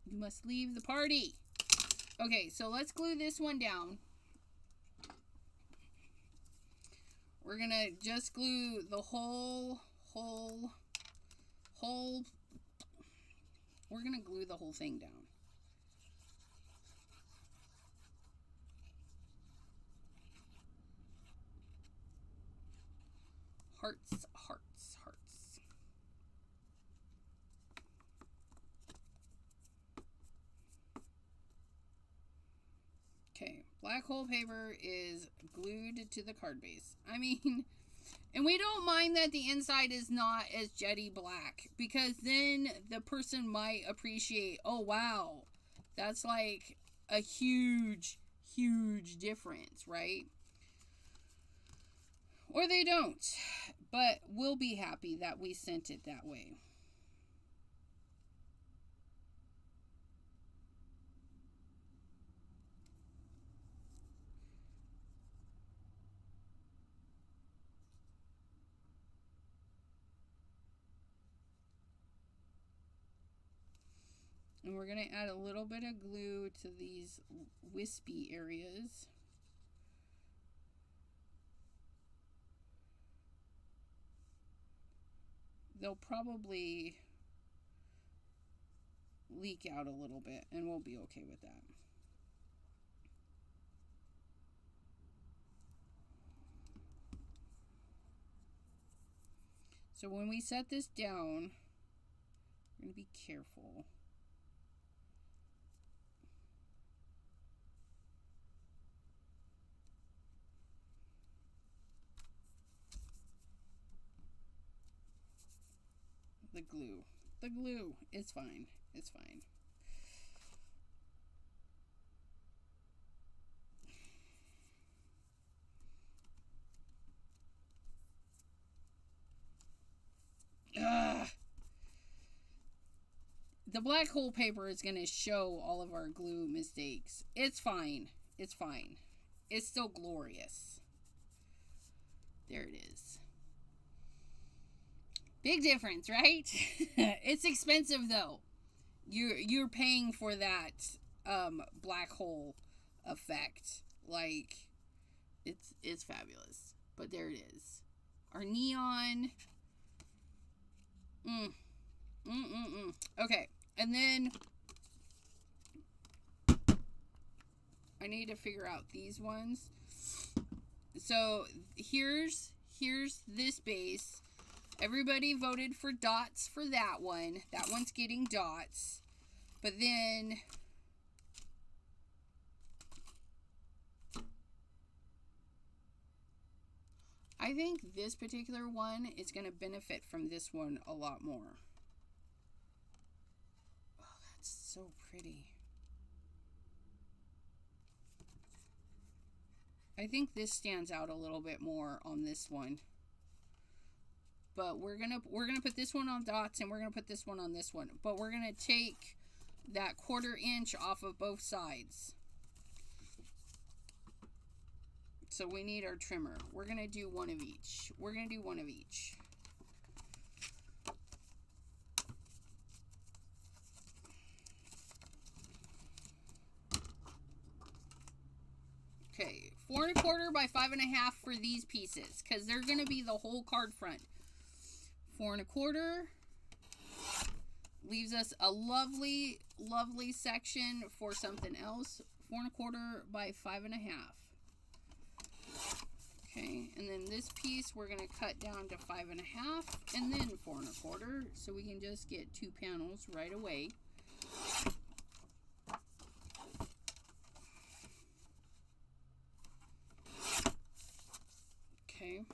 You must leave the party. Okay, so let's glue this one down. We're gonna just glue the whole, we're gonna glue the whole thing down. Hearts, hearts, hearts. Okay, black hole paper is glued to the card base. I mean, and we don't mind that the inside is not as jetty black, because then the person might appreciate, oh wow, that's like a huge, huge difference, right? Or they don't, but we'll be happy that we sent it that way. And we're going to add a little bit of glue to these wispy areas. They'll probably leak out a little bit, and we'll be okay with that. So when we set this down, we're going to be careful. The glue. The glue. It's fine. It's fine. Ugh. The black hole paper is going to show all of our glue mistakes. It's fine. It's fine. It's still glorious. There it is. Big difference, right? It's expensive though. You're paying for that black hole effect. Like, it's fabulous. But there it is. Our neon. Okay, and then I need to figure out these ones. So here's this base. Everybody voted for dots for that one. That one's getting dots. But then I think this particular one is going to benefit from this one a lot more. Oh, that's so pretty. I think this stands out a little bit more on this one. But we're gonna put this one on dots, and we're gonna put this one on this one. But we're gonna take that 1/4 inch off of both sides. So we need our trimmer. We're gonna do one of each. We're gonna do one of each. Okay, 4 1/4 by 5 1/2 for these pieces, because they're gonna be the whole card front. 4 1/4 leaves us a lovely, lovely section for something else. 4 1/4 by 5 1/2. Okay, and then this piece we're going to cut down to 5 1/2 and then 4 1/4, so we can just get 2 panels right away. Okay.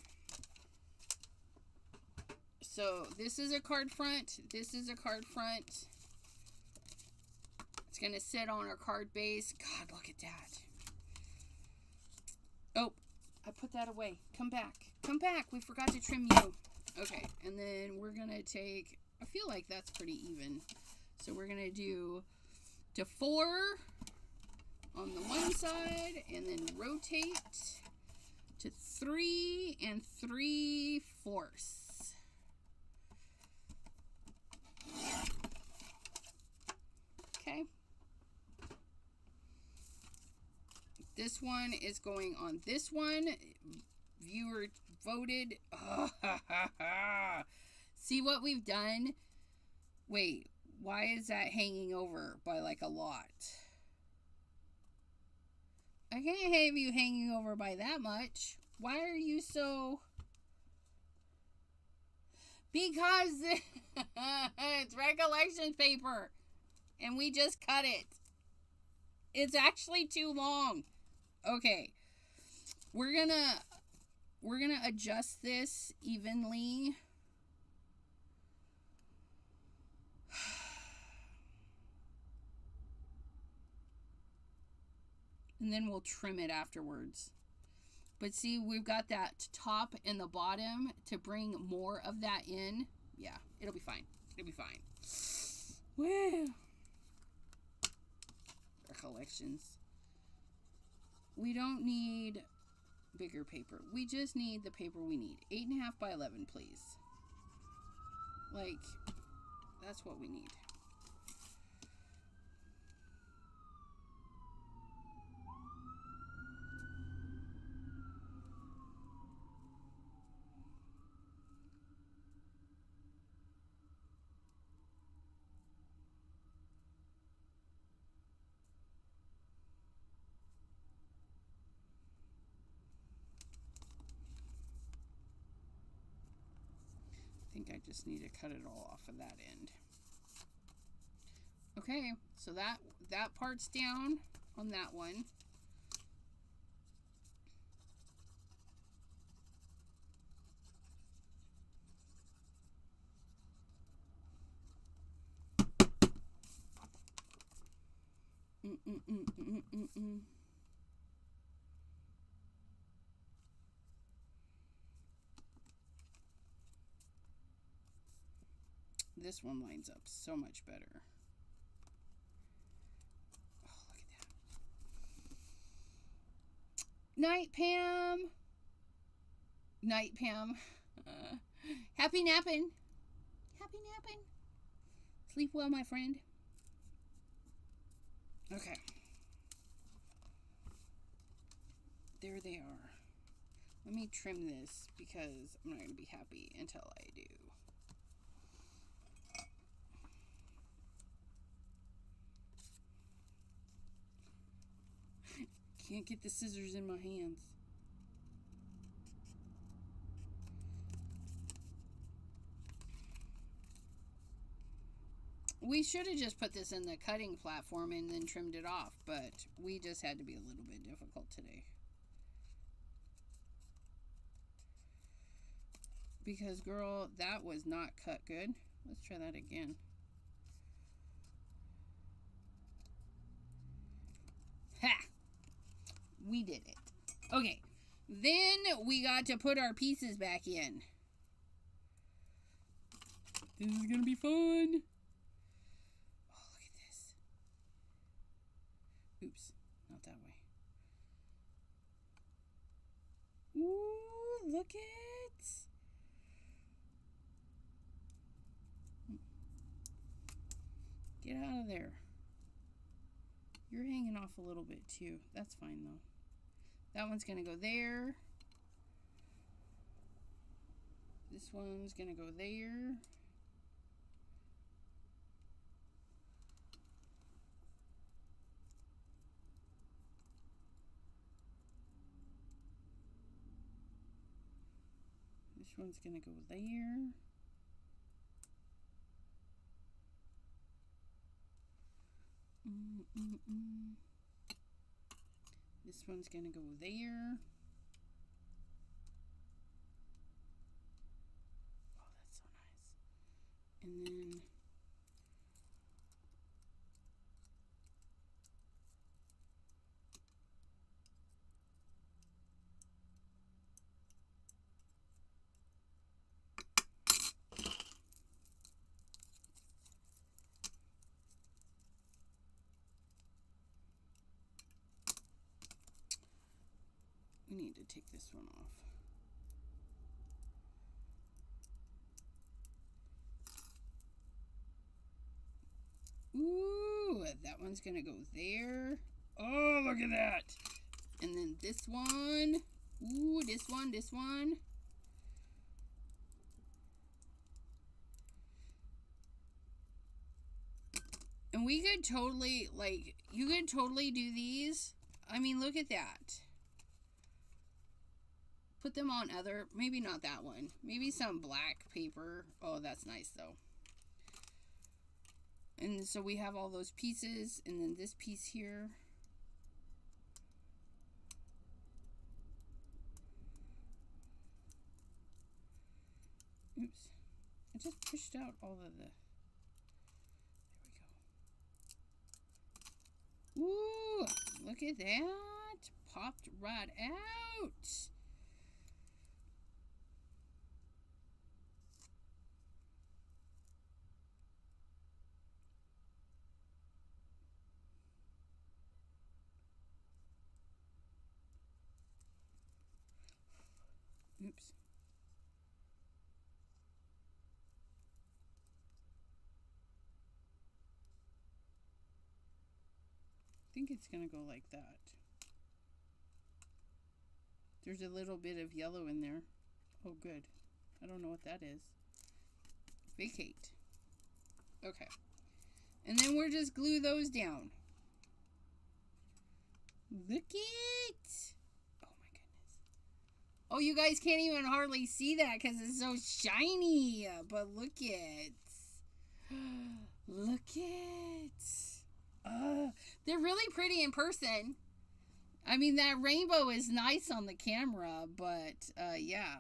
So this is a card front. This is a card front. It's going to sit on our card base. God, look at that. Oh, I put that away. Come back. Come back. We forgot to trim you. Okay, and then we're going to take, I feel like that's pretty even. So we're going to do to 4 on the one side, and then rotate to 3 3/4. Okay. This one is going on this one. Viewer voted. See what we've done? Wait, why is that hanging over by like a lot? I can't have you hanging over by that much. Why are you so... Because it's recollection paper and we just cut it. It's actually too long. Okay. We're gonna adjust this evenly. And then we'll trim it afterwards. But see, we've got that top and the bottom to bring more of that in. Yeah, it'll be fine. It'll be fine. Woo. Recollections. We don't need bigger paper. We just need the paper we need. 8.5 by 11, please. Like, that's what we need. I think I just need to cut it all off of that end. Okay, so that part's down on that one. This one lines up so much better. Oh, look at that. Night, Pam. Night, Pam. Happy napping. Happy napping. Sleep well, my friend. Okay. There they are. Let me trim this because I'm not going to be happy until I do. Can't get the scissors in my hands. We should have just put this in the cutting platform and then trimmed it off, but we just had to be a little bit difficult today. Because, girl, that was not cut good. Let's try that again. Ha! We did it. Okay. Then we got to put our pieces back in. This is going to be fun. Oh, look at this. Oops. Not that way. Ooh, look it. Get out of there. You're hanging off a little bit too. That's fine though. That one's going to go there. This one's going to go there. This one's going to go there. This one's going to go there. Oh, that's so nice. And then we need to take this one off. Ooh, That one's gonna go there. Oh, look at that. And then this one. Ooh, this one. And we could totally, like, you could totally do these. I mean, look at that. Put them on other, maybe not that one. Maybe some black paper. Oh, that's nice, though. And so we have all those pieces, and then this piece here. Oops. I just pushed out all of the... There we go. Ooh, look at that. Popped right out. Oops. I think it's going to go like that. There's a little bit of yellow in there. Oh, good. I don't know what that is. Vacate. Okay. And then we're just glue those down. Look it! Oh my goodness. Oh, you guys can't even hardly see that because it's so shiny. But look it. Look it. They're really pretty in person. I mean, that rainbow is nice on the camera, but yeah.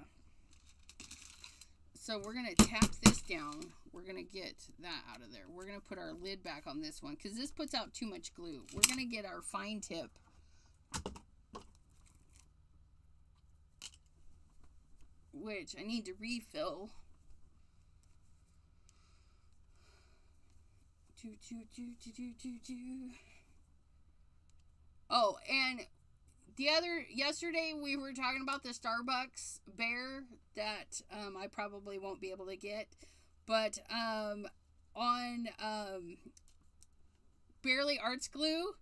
So we're going to tap this down. We're going to get that out of there. We're going to put our lid back on this one because this puts out too much glue. We're going to get our fine tip. Which I need to refill. Oh, and yesterday we were talking about the Starbucks bear that I probably won't be able to get. But on Barely Arts glue,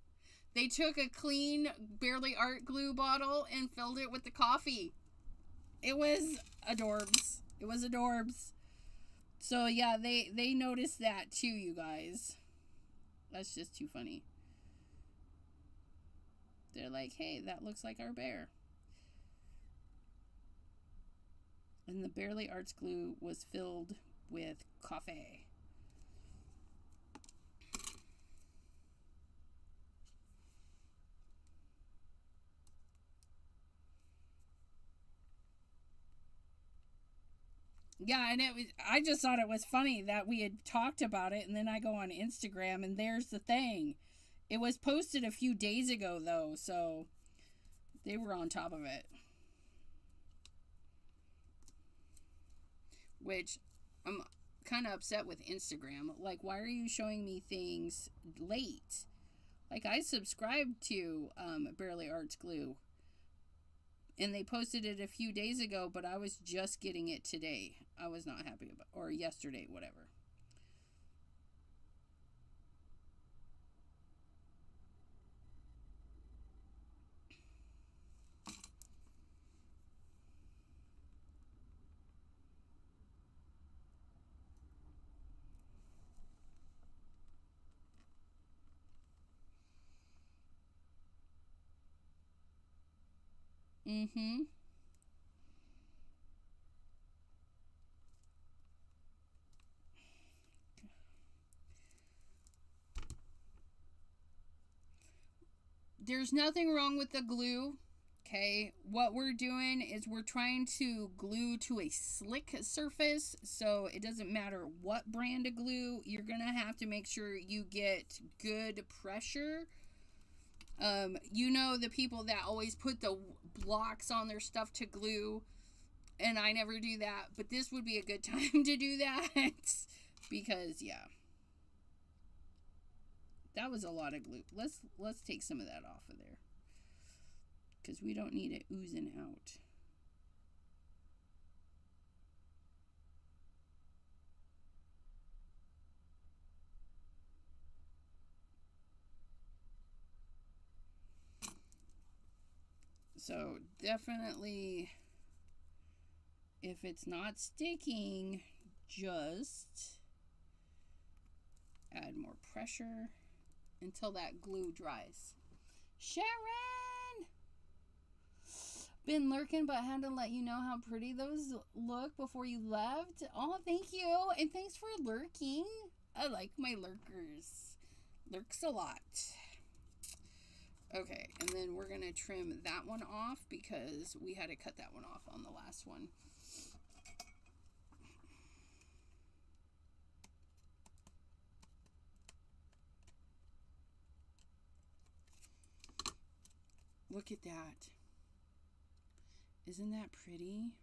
they took a clean Barely Art glue bottle and filled it with the coffee. It was adorbs. It was adorbs. So yeah, they noticed that too, you guys. That's just too funny. They're like, hey, that looks like our bear. And the Barely Arts glue was filled with coffee. Yeah, and I just thought it was funny that we had talked about it, and then I go on Instagram, and there's the thing. It was posted a few days ago, though, so they were on top of it. Which, I'm kind of upset with Instagram. Like, why are you showing me things late? Like, I subscribed to Barely Arts Glue. And they posted it a few days ago, but I was just getting it today. I was not happy about it. Or yesterday, whatever. Mm-hmm. There's nothing wrong with the glue. Okay, what we're doing is we're trying to glue to a slick surface, so it doesn't matter what brand of glue. You're gonna have to make sure you get good pressure. You know, the people that always put the blocks on their stuff to glue, and I never do that, but this would be a good time to do that because yeah, that was a lot of glue. Let's take some of that off of there because we don't need it oozing out. So definitely, if it's not sticking, just add more pressure until that glue dries. Sharon! Been lurking, but had to let you know how pretty those look before you left. Oh, thank you. And thanks for lurking. I like my lurkers. Lurks a lot. Okay, and then we're going to trim that one off because we had to cut that one off on the last one. Look at that. Isn't that pretty?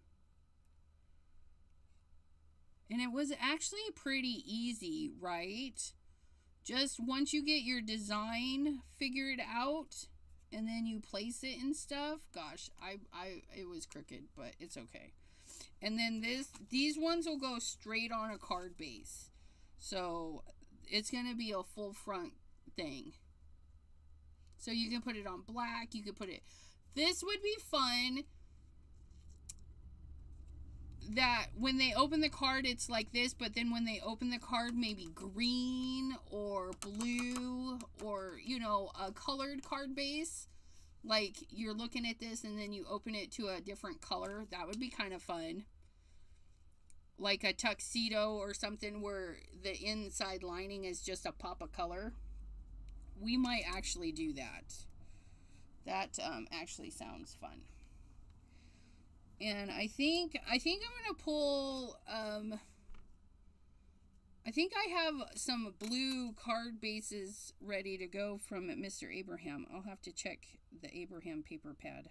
And it was actually pretty easy, right? Just once you get your design figured out and then you place it and stuff. Gosh, it was crooked, but it's okay. And then these ones will go straight on a card base. So it's going to be a full front thing. So you can put it on black. You could put it... This would be fun. That when they open the card, it's like this. But then when they open the card, maybe green or blue or, you know, a colored card base. Like you're looking at this and then you open it to a different color. That would be kind of fun. Like a tuxedo or something where the inside lining is just a pop of color. We might actually do that. That actually sounds fun. And I think I'm gonna pull. I think I have some blue card bases ready to go from Mr. Abraham. I'll have to check the Abraham paper pad.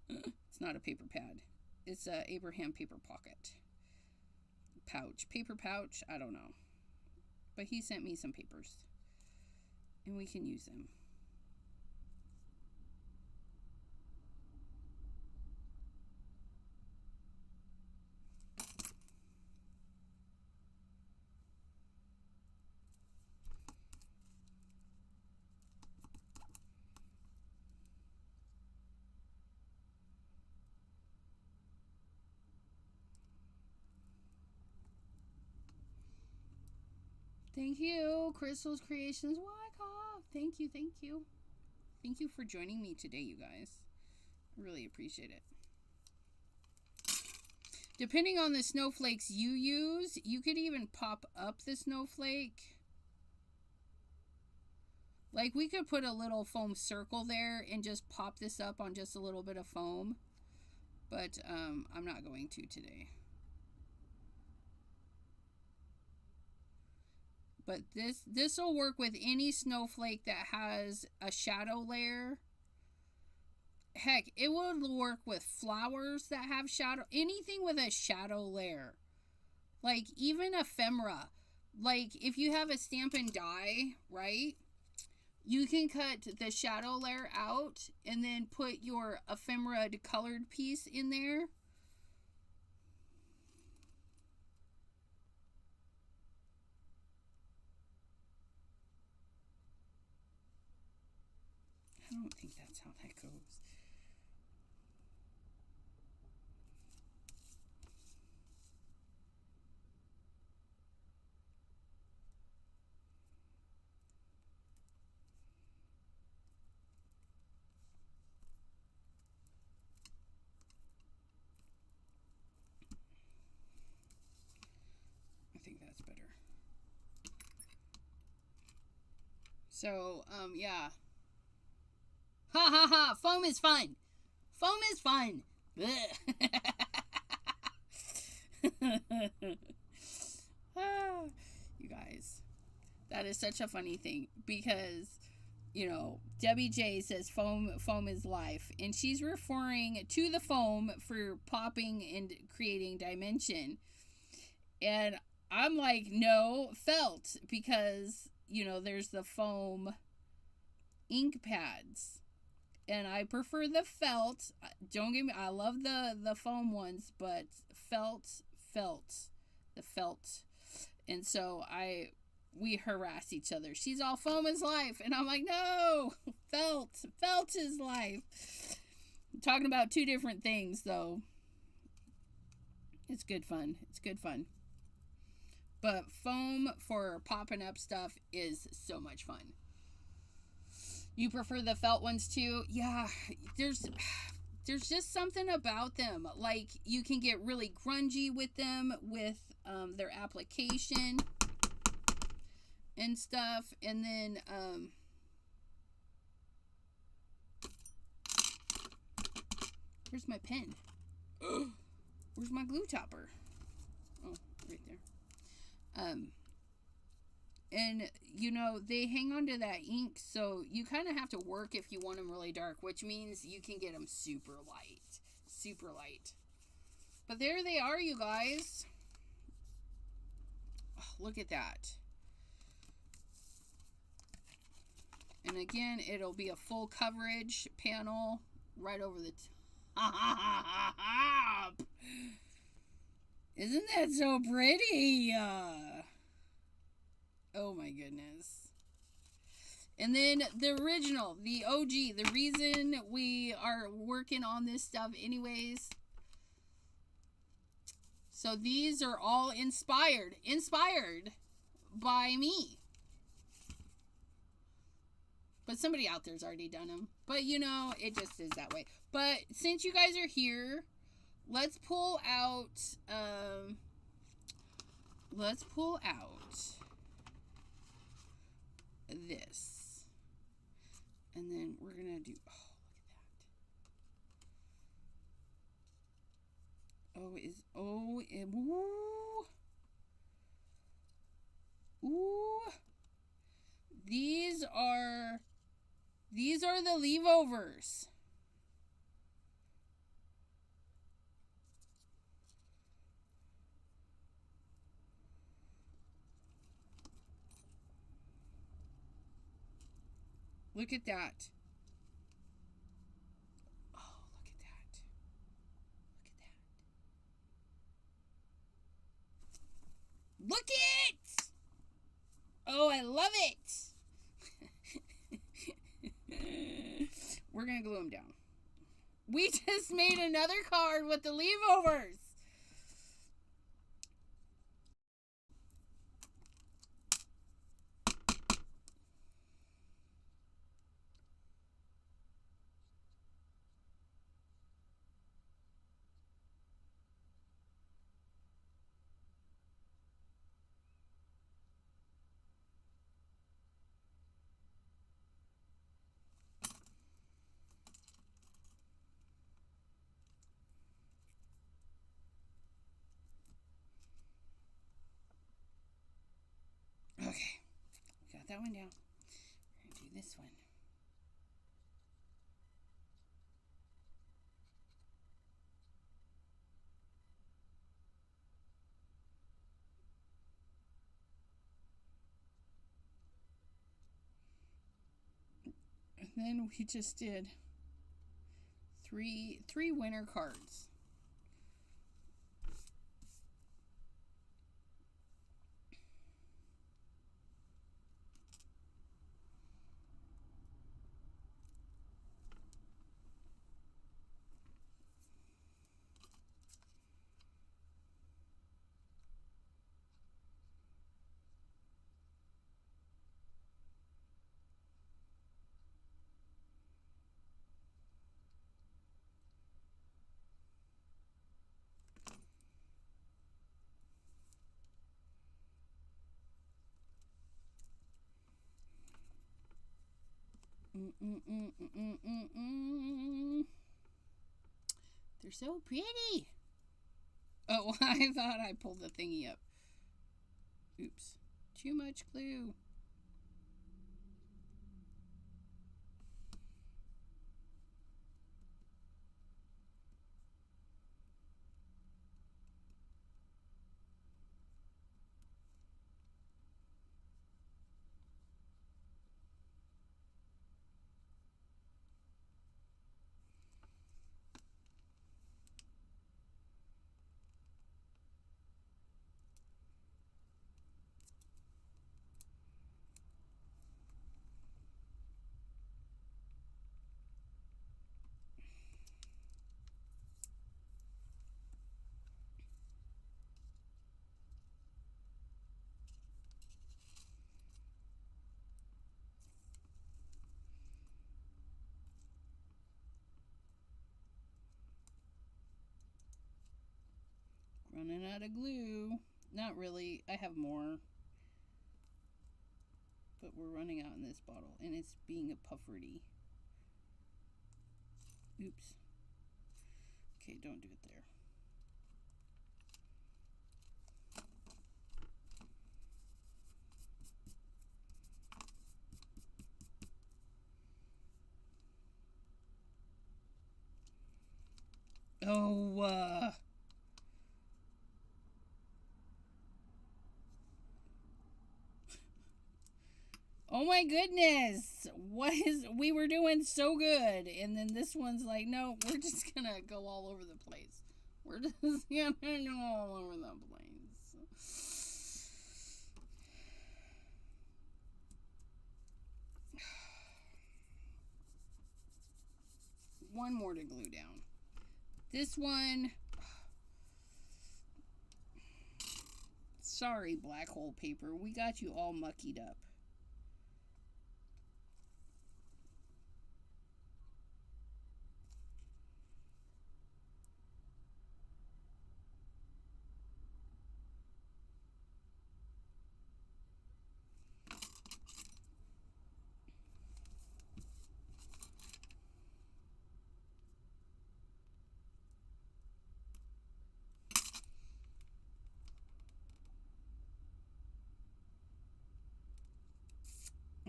It's not a paper pad. It's a Abraham paper pocket pouch, paper pouch. I don't know, but he sent me some papers. And we can use them. Thank you, Crystal's Creations. Thank you, thank you. Thank you for joining me today, you guys. I really appreciate it. Depending on the snowflakes you use, you could even pop up the snowflake. Like we could put a little foam circle there and just pop this up on just a little bit of foam. But I'm not going to today. But this will work with any snowflake that has a shadow layer. Heck, it will work with flowers that have shadow. Anything with a shadow layer. Like even ephemera. Like if you have a Stampin' Die, right? You can cut the shadow layer out and then put your ephemera colored piece in there. I don't think that's how that goes. I think that's better. So, yeah. Ha ha ha! Foam is fun! Foam is fun! You guys, that is such a funny thing because, you know, Debbie J says foam is life, and she's referring to the foam for popping and creating dimension. And I'm like, no, felt, because, you know, there's the foam ink pads. And I prefer the felt. Don't get me, I love the foam ones, but felt. The felt. And so I we harass each other. She's all foam is life. And I'm like, no, felt is life. I'm talking about two different things, though. It's good fun. It's good fun. But foam for popping up stuff is so much fun. You prefer the felt ones too? Yeah, there's just something about them. Like, you can get really grungy with them, with their application and stuff. And then where's my pen? Where's my glue topper? Oh, right there. And you know, they hang on to that ink, so you kind of have to work if you want them really dark, which means you can get them super light. But there they are, you guys. Oh, look at that. And again, it'll be a full coverage panel right over the top. Isn't that so pretty? Oh my goodness. And then the original, the OG, the reason we are working on this stuff anyways. So these are all inspired by me. But somebody out there's already done them. But you know, it just is that way. But since you guys are here, let's pull out this. And then we're gonna do, oh, look at that. Ooh. These are the leave-overs. Look at that. Oh, look at that. Look at it! Oh, I love it! We're going to glue them down. We just made another card with the leave-overs. Okay, got that one down. We're going to do this one. And then we just did three winner cards. They're so pretty. Oh, I thought I pulled the thingy up. Oops. Too much glue. Running out of glue. Not really. I have more. But we're running out in this bottle. And it's being a pufferty. Oops. Okay, don't do it there. Oh, oh my goodness. We were doing so good. And then this one's like, no, we're just gonna go all over the place. We're just gonna go all over the place. One more to glue down. This one, sorry, black hole paper. We got you all muckied up.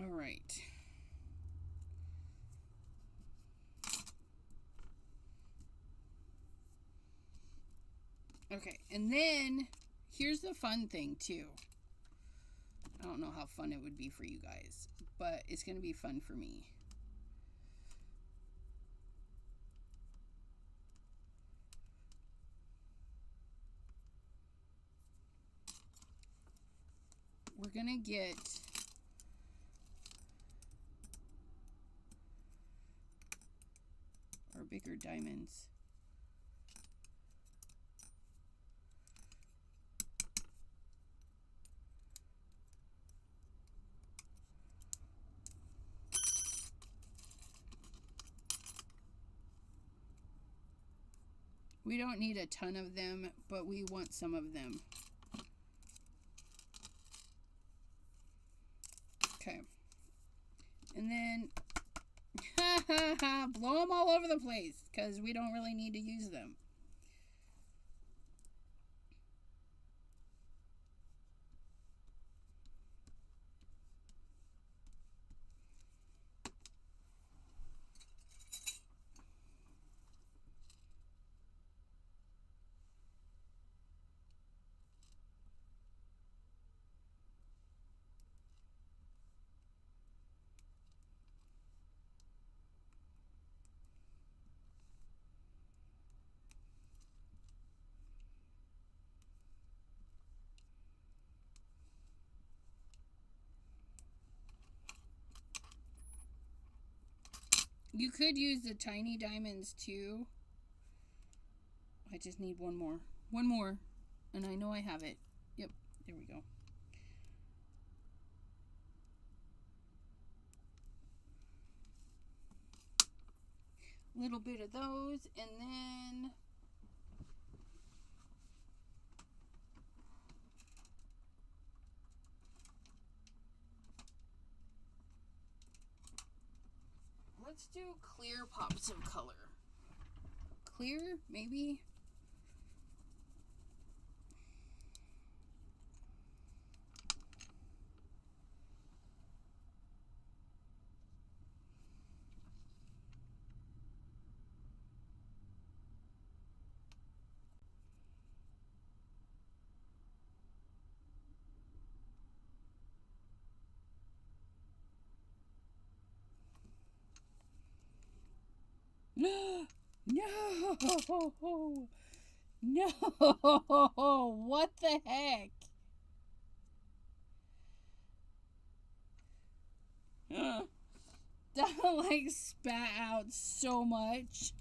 All right. Okay, and then here's the fun thing too. I don't know how fun it would be for you guys, but it's going to be fun for me. We're going to get our bigger diamonds. We don't need a ton of them, but we want some of them. Okay. And then blow them all over the place because we don't really need to use them. You could use the tiny diamonds too. I just need one more. One more. And I know I have it. Yep, there we go. Little bit of those, and then let's do clear pops of color. Clear, maybe? No! No! What the heck? That like spat out so much.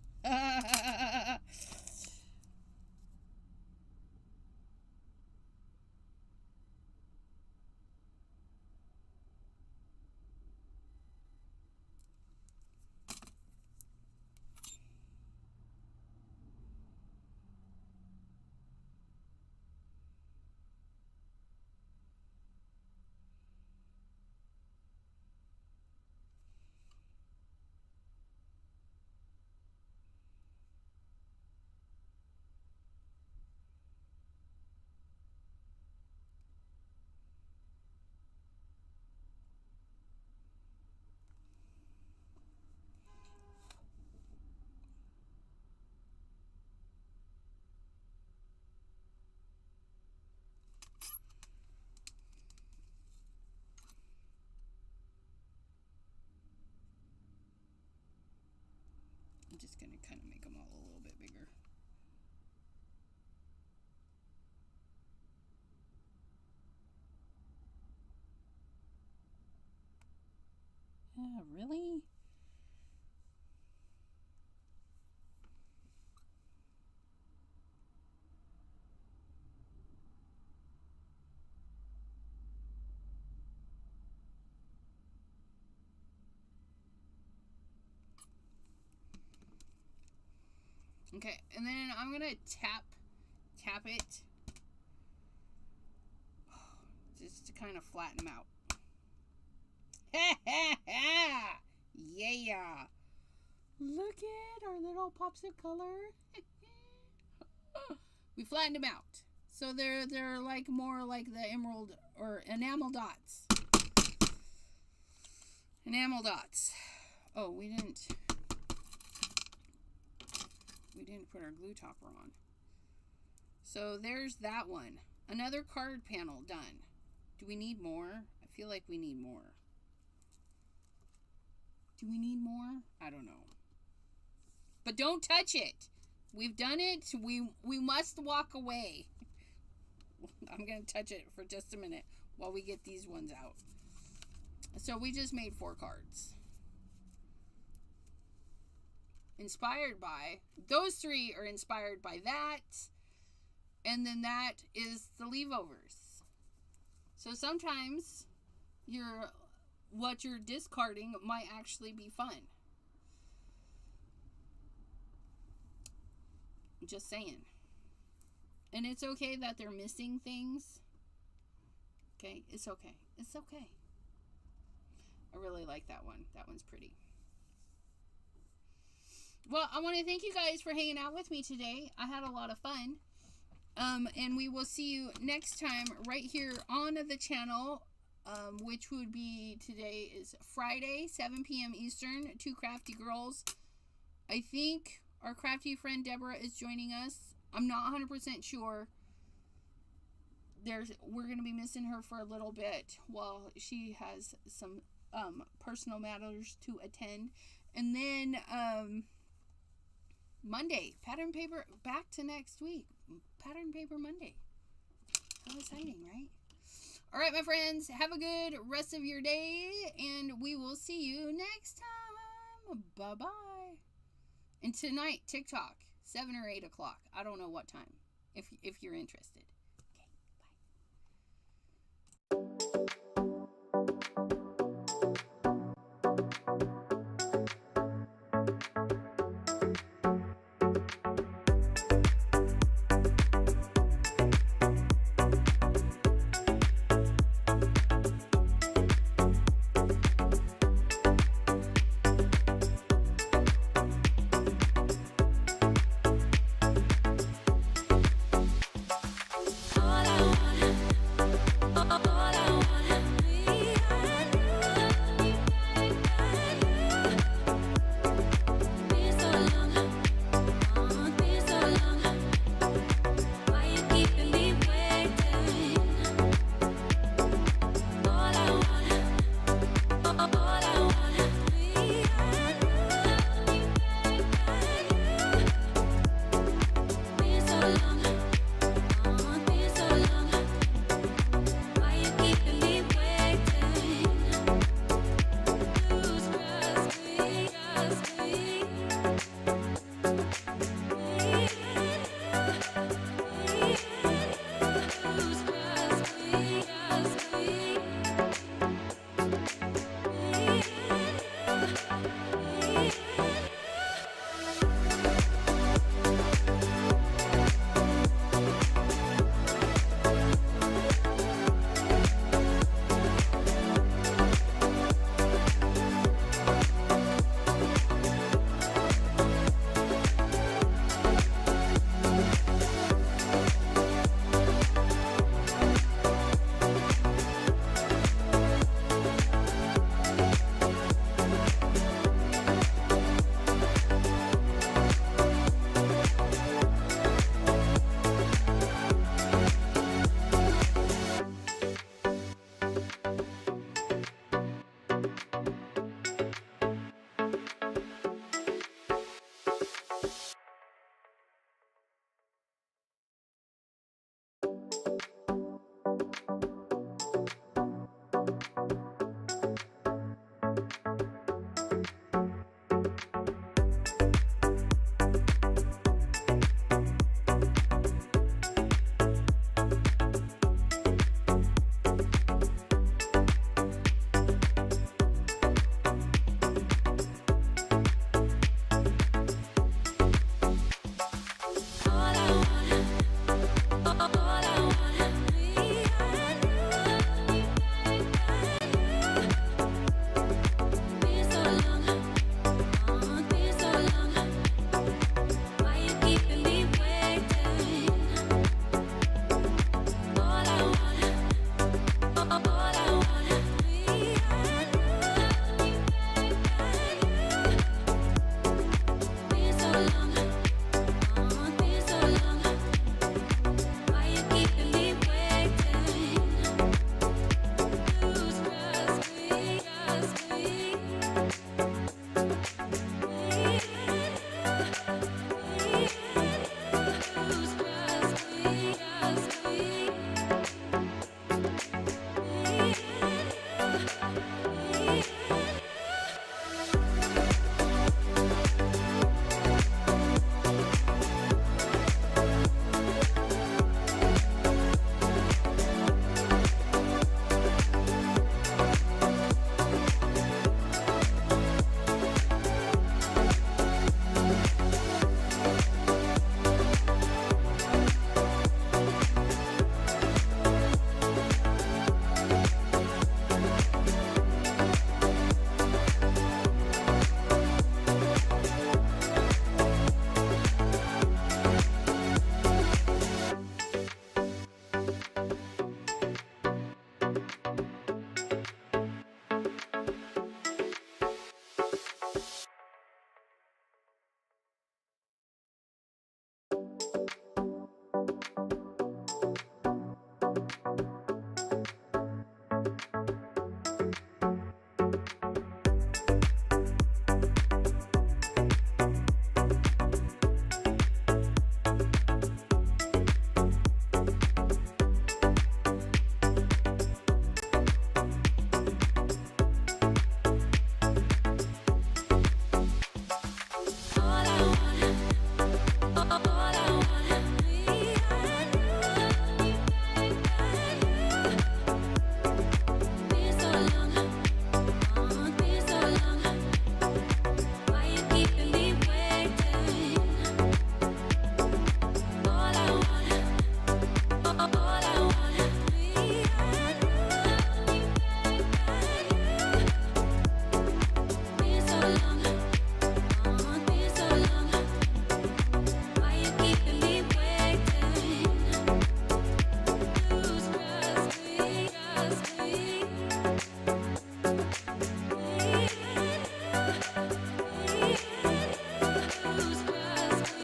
kind of make them all a little bit bigger. Really? Okay, and then I'm gonna tap it just to kind of flatten them out. Yeah! Look at our little pops of color. We flattened them out, so they're like more like the emerald or enamel dots. Enamel dots. Oh, we didn't put our glue topper on. So there's that one. Another card panel done. Do we need more? I feel like we need more. Do we need more? I don't know. But don't touch it. We've done it. We must walk away. I'm going to touch it for just a minute while we get these ones out. So we just made 4 cards. Inspired by, those 3 are inspired by that, and then that is the leave-overs. So sometimes what you're discarding might actually be fun. Just saying. And it's okay that they're missing things. Okay, it's okay. It's okay. I really like that one. That one's pretty. Well, I want to thank you guys for hanging out with me today. I had a lot of fun. And we will see you next time right here on the channel, which would be, today is Friday, 7 p.m. Eastern, 2 crafty girls. I think our crafty friend Deborah is joining us. I'm not 100% sure. We're going to be missing her for a little bit while she has some personal matters to attend. And then Monday, pattern paper, back to next week. Pattern paper Monday. How exciting, right? All right, my friends, have a good rest of your day, and we will see you next time. Bye-bye. And tonight, TikTok, 7 or 8 o'clock. I don't know what time, if you're interested.